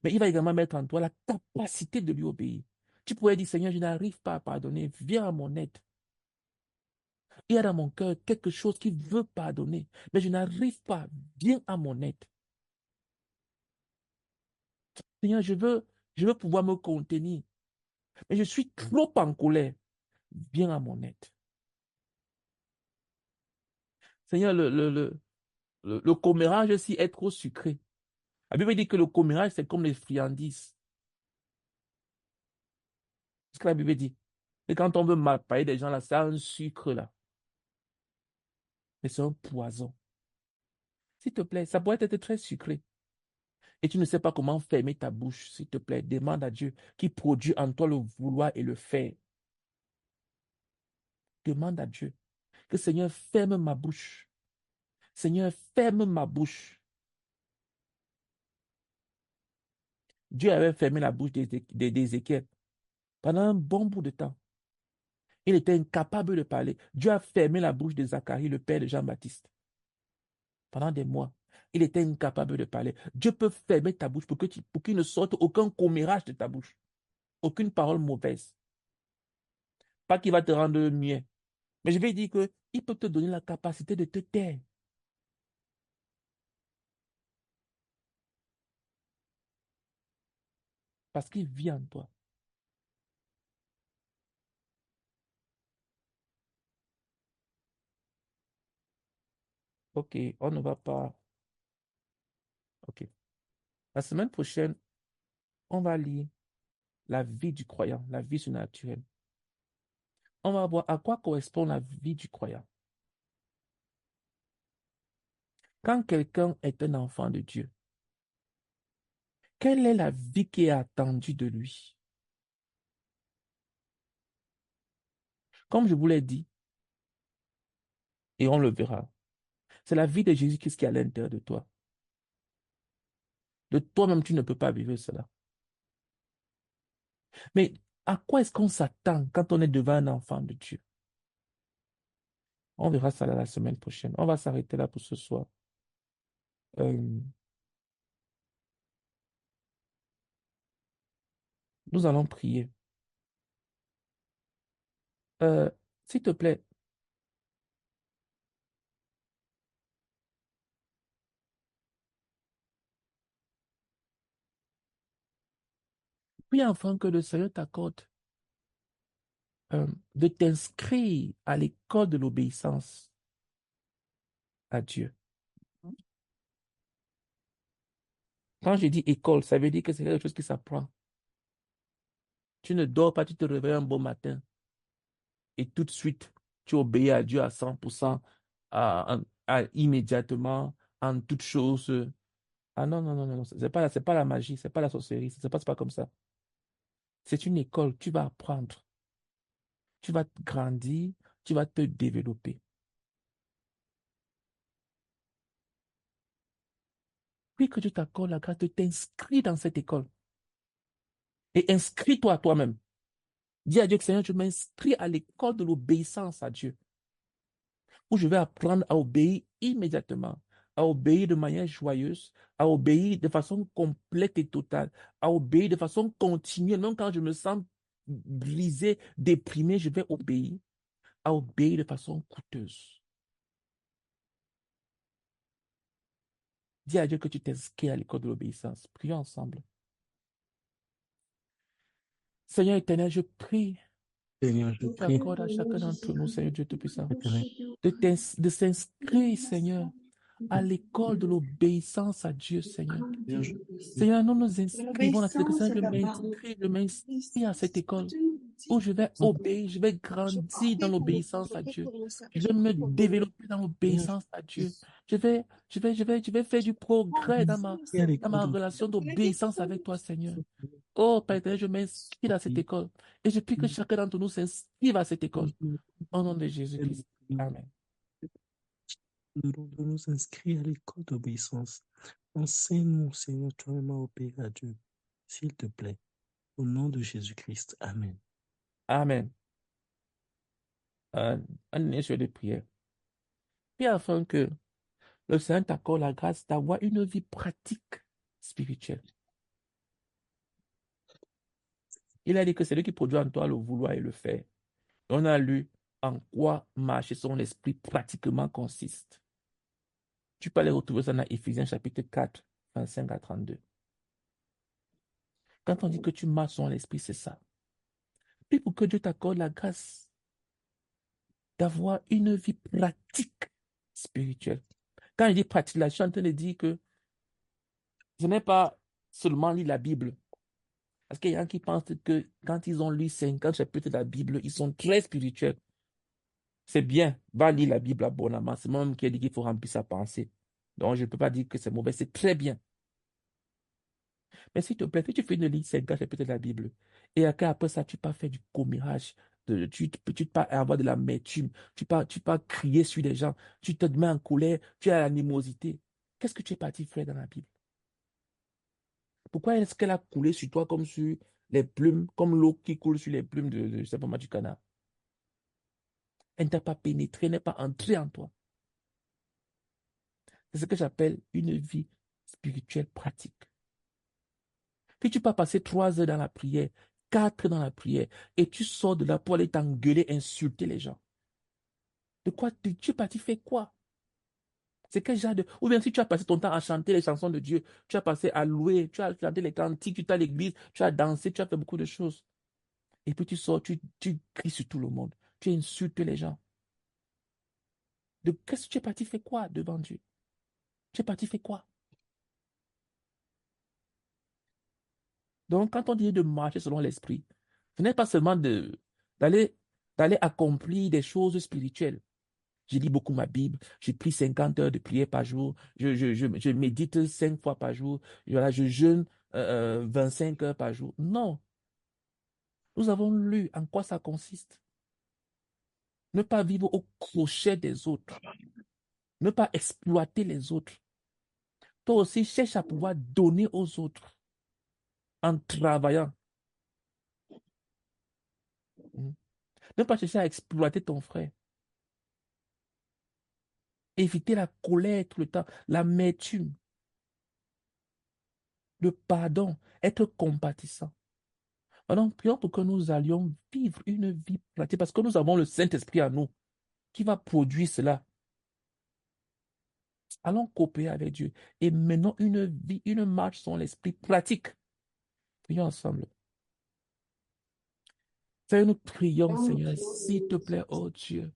mais il va également mettre en toi la capacité de lui obéir. Tu pourrais dire, Seigneur, je n'arrive pas à pardonner. Viens à mon aide. Il y a dans mon cœur quelque chose qui veut pardonner, mais je n'arrive pas. Viens à mon aide. Seigneur, je veux pouvoir me contenir, mais je suis trop en colère. Viens à mon aide. Seigneur, le commérage aussi est trop sucré. La Bible dit que le commérage, c'est comme les friandises. C'est ce que la Bible dit. Et quand on veut mal parler des gens là, c'est un sucre là. Mais c'est un poison. S'il te plaît, ça pourrait être très sucré. Et tu ne sais pas comment fermer ta bouche. S'il te plaît, demande à Dieu qui produit en toi le vouloir et le faire. Demande à Dieu que Seigneur ferme ma bouche. Seigneur, ferme ma bouche. Dieu avait fermé la bouche d'Ézéchiel pendant un bon bout de temps. Il était incapable de parler. Dieu a fermé la bouche de Zacharie, le père de Jean-Baptiste. Pendant des mois, il était incapable de parler. Dieu peut fermer ta bouche pour qu'il ne sorte aucun commérage de ta bouche. Aucune parole mauvaise. Pas qu'il va te rendre mieux. Mais je vais dire qu'il peut te donner la capacité de te taire. Parce qu'il vit en toi. Ok, on ne va pas. Ok. La semaine prochaine, on va lire la vie du croyant, la vie surnaturelle. On va voir à quoi correspond la vie du croyant. Quand quelqu'un est un enfant de Dieu, quelle est la vie qui est attendue de lui? Comme je vous l'ai dit, et on le verra, c'est la vie de Jésus-Christ qui est à l'intérieur de toi. De toi-même, tu ne peux pas vivre cela. Mais à quoi est-ce qu'on s'attend quand on est devant un enfant de Dieu? On verra ça la semaine prochaine. On va s'arrêter là pour ce soir. Euh, nous allons prier. Euh, S'il te plaît, prie enfin que le Seigneur t'accorde de t'inscrire à l'école de l'obéissance à Dieu. Quand je dis école, ça veut dire que c'est quelque chose qui s'apprend. Tu ne dors pas, tu te réveilles un beau matin et tout de suite, tu obéis à Dieu à 100%, immédiatement, en toutes choses. Ah non, non, non, non, c'est pas la magie, c'est pas la sorcellerie, ça se passe pas comme ça. C'est une école, tu vas apprendre, tu vas grandir, tu vas te développer. Puis que tu t'accordes la grâce de t'inscrire dans cette école. Et inscris-toi à toi-même. Dis à Dieu que Seigneur, je m'inscris à l'école de l'obéissance à Dieu, où je vais apprendre à obéir immédiatement, à obéir de manière joyeuse, à obéir de façon complète et totale, à obéir de façon continuelle. Même quand je me sens brisé, déprimé, je vais obéir. à obéir de façon coûteuse. Dis à Dieu que tu t'inscris à l'école de l'obéissance. Prions ensemble. Seigneur éternel, je prie Seigneur, je que tu prie, accordes à chacun d'entre nous, Seigneur Dieu Tout-Puissant, Éternel, de s'inscrire, Seigneur, à l'école de l'obéissance à Dieu, Seigneur. Seigneur, je prie, Seigneur, nous nous inscrivons dans cette école. L'obéissance Seigneur, à ta parole. je m'inscris à cette école Tu où je vais Seigneur, obéir, je vais je grandir dans prie pour mon l'obéissance à Dieu. Je je vais me prie pour mon développer dans l'obéissance à je Dieu. Je vais faire du progrès dans prie à dans l'école ma de relation d'obéissance avec toi, Seigneur. Seigneur, Oh, Père éternel, je m'inscris à cette prie. école. Et je prie que chacun d'entre nous s'inscrive à cette école. Nous Au nom de Jésus-Christ. nous Amen. de nous inscrire à l'école d'obéissance. Enseigne-nous, Seigneur, toi-même à obéir à Dieu. S'il te plaît. Au nom de Jésus-Christ. Amen. Amen. Un dernier de prière. Puis afin que le Seigneur t'accorde la grâce d'avoir une vie pratique spirituelle. Il a dit que c'est lui qui produit en toi le vouloir et le faire. On a lu en quoi marcher son esprit pratiquement consiste. Tu peux aller retrouver ça dans Éphésiens chapitre 4, 25 à 32. Quand on dit que tu marches son esprit, c'est ça. Puis pour que Dieu t'accorde la grâce d'avoir une vie pratique spirituelle. Quand il dit pratique, là, je suis en train de dire que ce n'est pas seulement lire la Bible. Parce qu'il y a qui pensent que quand ils ont lu 50 chapitres de la Bible, ils sont très spirituels. C'est bien, va lire la Bible abondamment. C'est moi-même qui ai dit qu'il faut remplir sa pensée. Donc, je ne peux pas dire que c'est mauvais, c'est très bien. Mais s'il te plaît, si tu fais une ligne 50 chapitres de la Bible, et après ça, tu pas faire du commérage, tu pas avoir de l'amertume, tu pas crier sur les gens, tu te mets en colère, tu as l'animosité. Qu'est-ce que tu es parti faire dans la Bible? Pourquoi est-ce qu'elle a coulé sur toi comme sur les plumes, comme l'eau qui coule sur les plumes je sais pas moi, du canard? Elle ne t'a pas pénétré, elle n'est pas entrée en toi. C'est ce que j'appelle une vie spirituelle pratique. Puis tu peux passer 3 heures dans la prière, 4 dans la prière, et tu sors de là pour aller t'engueuler, insulter les gens. De quoi tu es parti faire quoi? C'est quel genre de... Ou bien si tu as passé ton temps à chanter les chansons de Dieu, tu as passé à louer, tu as chanté les cantiques, tu es à l'église, tu as dansé, tu as fait beaucoup de choses. Et puis tu sors, tu cries sur tout le monde, tu insultes les gens. Qu'est-ce que tu es parti faire quoi devant Dieu? Tu es parti faire quoi? Donc, quand on dit de marcher selon l'esprit, ce n'est pas seulement d'aller accomplir des choses spirituelles. Je lis beaucoup ma Bible, j'ai pris 50 heures de prière par jour, je médite 5 fois par jour, voilà, je jeûne 25 heures par jour. Non, nous avons lu en quoi ça consiste. Ne pas vivre au crochet des autres, ne pas exploiter les autres. Toi aussi, cherche à pouvoir donner aux autres en travaillant. Ne pas chercher à exploiter ton frère. Éviter la colère tout le temps, l'amertume, le pardon, être compatissant. Alors, prions pour que nous allions vivre une vie pratique parce que nous avons le Saint-Esprit en nous qui va produire cela. Allons coopérer avec Dieu et menons une vie, une marche selon l'Esprit pratique. Prions ensemble. Seigneur, nous prions, Seigneur, s'il te plaît, oh Dieu,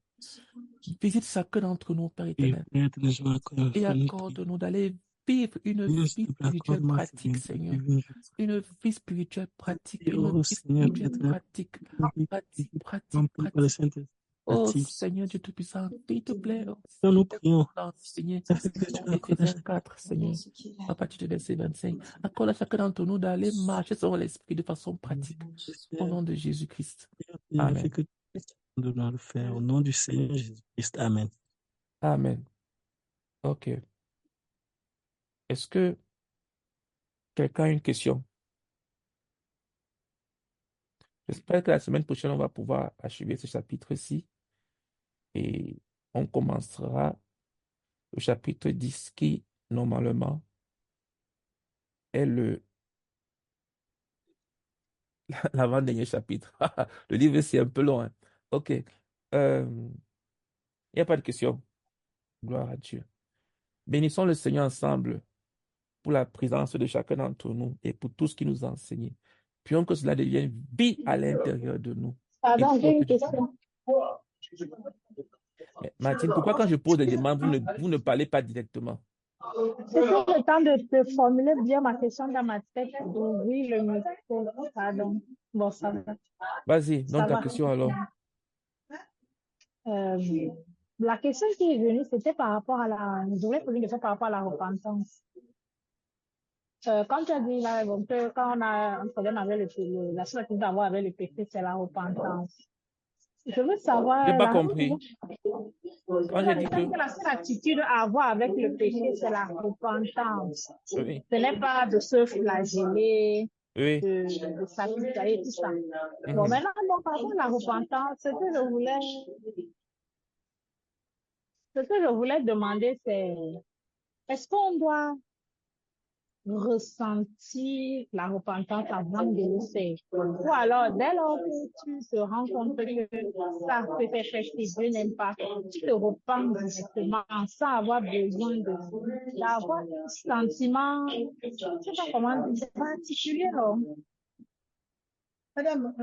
visite chacun d'entre nous, Père Et éternel, Père, les gens accordent et nous prions. accorde-nous d'aller vivre une Seigneur, s'il vie te plaît, spirituelle accorde-moi, pratique, Seigneur, Seigneur. de vivre Une vie spirituelle pratique, une oh vie Seigneur, Père spirituelle éternel, pratique, une vie pratique, pratique, remplie par le pratique. Saint-Esprit. Oh Seigneur Dieu Tout-Puissant, s'il te plaît, oh, Seigneur, nous c'est prions, d'enseigner afin que tu dans accordes à Éphésiens chacun. 4, Seigneur, à partir du verset 25. Accorde à chacun d'entre nous d'aller marcher selon l'Esprit de façon pratique. Au nom de Jésus-Christ. Afin Amen. que tu nous le faire. Au nom du Seigneur Jésus-Christ. Amen. Amen. OK. Est-ce que quelqu'un a une question? J'espère que la semaine prochaine, on va pouvoir achever ce chapitre-ci et on commencera le chapitre 10 qui, normalement, est l'avant-dernier chapitre. Le livre, c'est un peu long, hein. OK. Il n'y a pas de question. Gloire à Dieu. Bénissons le Seigneur ensemble pour la présence de chacun d'entre nous et pour tout ce qu'il nous a enseigné. Prions que cela devienne vie à l'intérieur de nous. Et Pardon, pour j'ai que une Dieu- question. Mais Martine, pourquoi quand je pose des demandes, vous ne parlez pas directement? C'est que le temps de formuler bien ma question dans ma tête, d'ouvrir le micro. Pardon. Bon, ça va. Vas-y, donne Ça ta va. question alors. Euh, la question qui est venue, c'était par rapport à la... Je voulais poser une question par rapport à la repentance. Quand tu as dit là, bon, que quand on a un problème avec la seule chose à avoir avec le péché, c'est la repentance. Je veux Je n'ai savoir, pas compris. Quand j'ai dit que... la seule attitude à avoir avec le péché, c'est la repentance. Oui, Ce n'est pas de se flageller, oui. de s'apitoyer, tout ça. Bon, Mhm. maintenant, bon, par rapport à la repentance, ce que je voulais demander, c'est est-ce qu'on doit ressentir la repentance avant de le faire? Ou alors, dès lors que tu te rends compte que ça peut être fait que Dieu n'aime pas, tu te repens justement sans avoir besoin d'avoir un sentiment, je ne sais pas comment dire, particulier, non? Madame,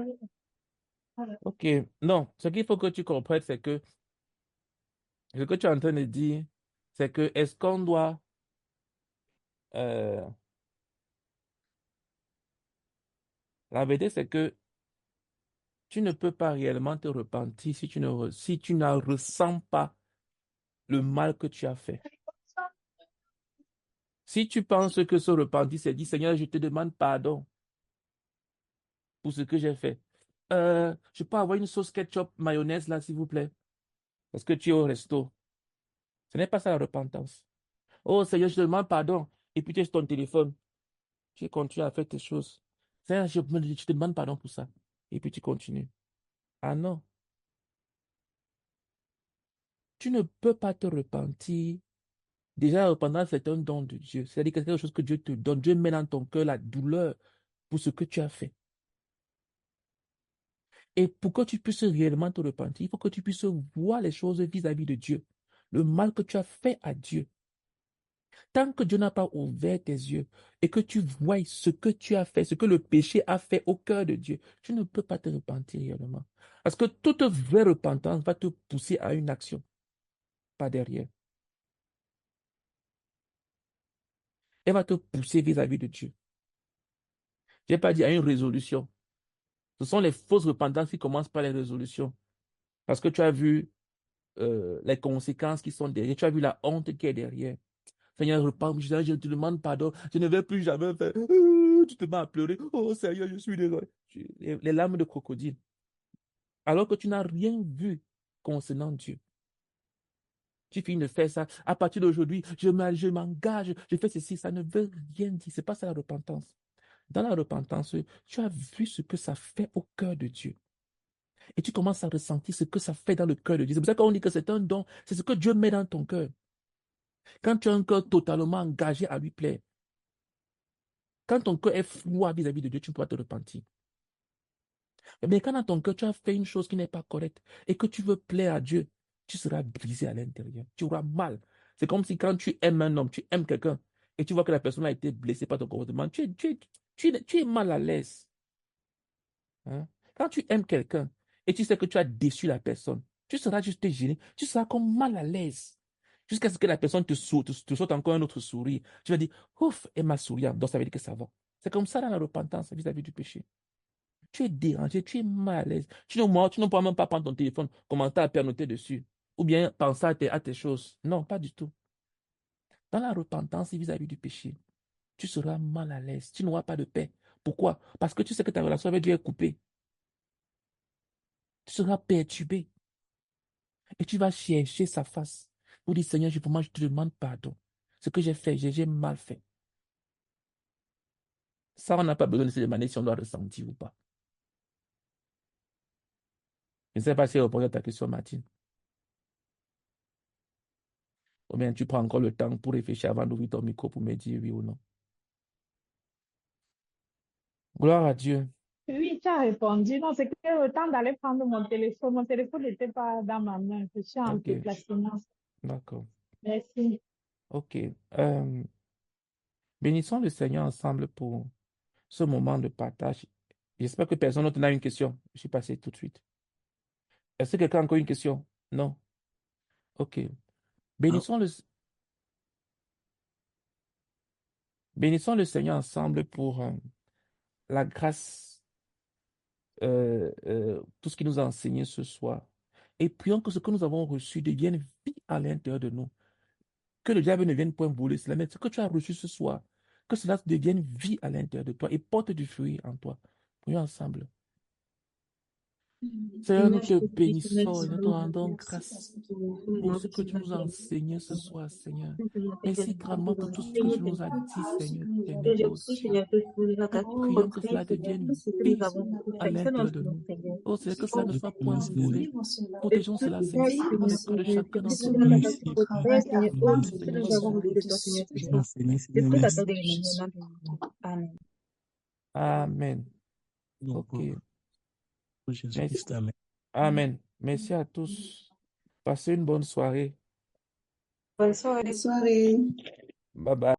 Ok. Non, ce qu'il faut que tu comprennes, c'est que ce que tu es en train de dire, c'est que est-ce qu'on doit... euh, la vérité, c'est que tu ne peux pas réellement te repentir si tu ne ressens pas le mal que tu as fait. Si tu penses que ce repentir, c'est dire, Seigneur, je te demande pardon pour ce que j'ai fait. Je peux avoir une sauce ketchup mayonnaise là, s'il vous plaît, parce que tu es au resto. Ce n'est pas ça la repentance. Oh Seigneur, je te demande pardon. Et puis tu es sur ton téléphone. Tu continues à faire tes choses. Seigneur, je te demande pardon pour ça. Et puis tu continues. Ah non. Tu ne peux pas te repentir. Déjà, la repentance, c'est un don de Dieu. C'est-à-dire que c'est quelque chose que Dieu te donne. Dieu met dans ton cœur la douleur pour ce que tu as fait. Et pour que tu puisses réellement te repentir, il faut que tu puisses voir les choses vis-à-vis de Dieu. Le mal que tu as fait à Dieu. Tant que Dieu n'a pas ouvert tes yeux et que tu vois ce que tu as fait, ce que le péché a fait au cœur de Dieu, tu ne peux pas te repentir réellement. Parce que toute vraie repentance va te pousser à une action, pas derrière. Elle va te pousser vis-à-vis de Dieu. Je n'ai pas dit à une résolution. Ce sont les fausses repentances qui commencent par les résolutions. Parce que tu as vu les conséquences qui sont derrière. Tu as vu la honte qui est derrière. Seigneur, je te demande pardon. Je ne vais plus jamais faire. Tu te mets à pleurer. Oh Seigneur, je suis désolé. Les larmes de crocodile. Alors que tu n'as rien vu concernant Dieu. Tu finis de faire ça. À partir d'aujourd'hui, je m'engage. Je fais ceci. Ça ne veut rien dire. Ce n'est pas ça la repentance. Dans la repentance, tu as vu ce que ça fait au cœur de Dieu. Et tu commences à ressentir ce que ça fait dans le cœur de Dieu. C'est pour ça qu'on dit que c'est un don. C'est ce que Dieu met dans ton cœur. Quand tu as un cœur totalement engagé à lui plaire, quand ton cœur est froid vis-à-vis de Dieu, tu ne peux pas te repentir. Mais quand dans ton cœur, tu as fait une chose qui n'est pas correcte et que tu veux plaire à Dieu, tu seras brisé à l'intérieur. Tu auras mal. C'est comme si quand tu aimes un homme, tu aimes quelqu'un et tu vois que la personne a été blessée par ton comportement, tu es mal à l'aise. Hein? Quand tu aimes quelqu'un et tu sais que tu as déçu la personne, tu seras juste gêné, tu seras comme mal à l'aise. Jusqu'à ce que la personne te saute encore un autre sourire. Tu vas dire, ouf, elle m'a souri, donc ça veut dire que ça va. C'est comme ça dans la repentance vis-à-vis du péché. Tu es dérangé, tu es mal à l'aise. Tu ne pourras même pas prendre ton téléphone, commenter à pernoter dessus. Ou bien penser à tes choses. Non, pas du tout. Dans la repentance vis-à-vis du péché, tu seras mal à l'aise. Tu n'auras pas de paix. Pourquoi? Parce que tu sais que ta relation avec Dieu est coupée. Tu seras perturbé. Et tu vas chercher sa face pour dire, Seigneur, je te demande pardon. Ce que j'ai fait, j'ai mal fait. Ça, on n'a pas besoin de se demander si on doit ressentir ou pas. Je ne sais pas si répondre à ta question, Martine. Ou bien tu prends encore le temps pour réfléchir avant d'ouvrir ton micro pour me dire oui ou non. Gloire à Dieu. Oui, tu as répondu. Non, c'est que le temps d'aller prendre mon téléphone n'était pas dans ma main. Je suis en Ok, déplacement. d'accord. Merci. Ok. Euh, Bénissons le Seigneur ensemble pour ce moment de partage. J'espère que personne d'autre n'a une question. Je suis passé tout de suite. Est-ce que quelqu'un a encore une question? Non. Ok. Ah, Bénissons le, bénissons le Seigneur ensemble pour la grâce, tout ce qu'il nous a enseigné ce soir. Et prions que ce que nous avons reçu devienne vie à l'intérieur de nous. Que le diable ne vienne point voler cela, mais ce que tu as reçu ce soir, que cela devienne vie à l'intérieur de toi et porte du fruit en toi. Prions ensemble. Seigneur, nous Seigneur, je te te bénis, Seigneur, bénissons et nous te Seigneur, rendons merci parce grâce que tu nous fais le pour nom ce de que tu Seigneur nous qui as est enseigné ce soir, Seigneur. Seigneur, que tu Merci es grandement pour tout ce que Seigneur, tu nous as dit, Seigneur, que je ténébreux prie, Dieu. Seigneur, que tu nous Nous as prions que compris, cela Seigneur, devienne tout ce que nous vie avons à fait. l'intérieur de Fais-nous, nous. Seigneur. Oh Seigneur, que cela ne soit point De volé. Protégeons toute cela, Seigneur. veille, Prends le Seigneur, temps de de chacun tout ce d'entre que nous. nous avons fait, Merci à Seigneur, Oh tout femme ce que Seigneur, nous avons Jésus. reçu de toi, Seigneur. Seigneur, Seigneur, Je Seigneur, prie merci. t'accorder le nom. Amen. Amen. Donc, Ok. pour Merci. Jésus-Christ, Amen. Amen. Merci à tous. Passez une bonne soirée. Bonne soirée. Bonne soirée. Bye bye.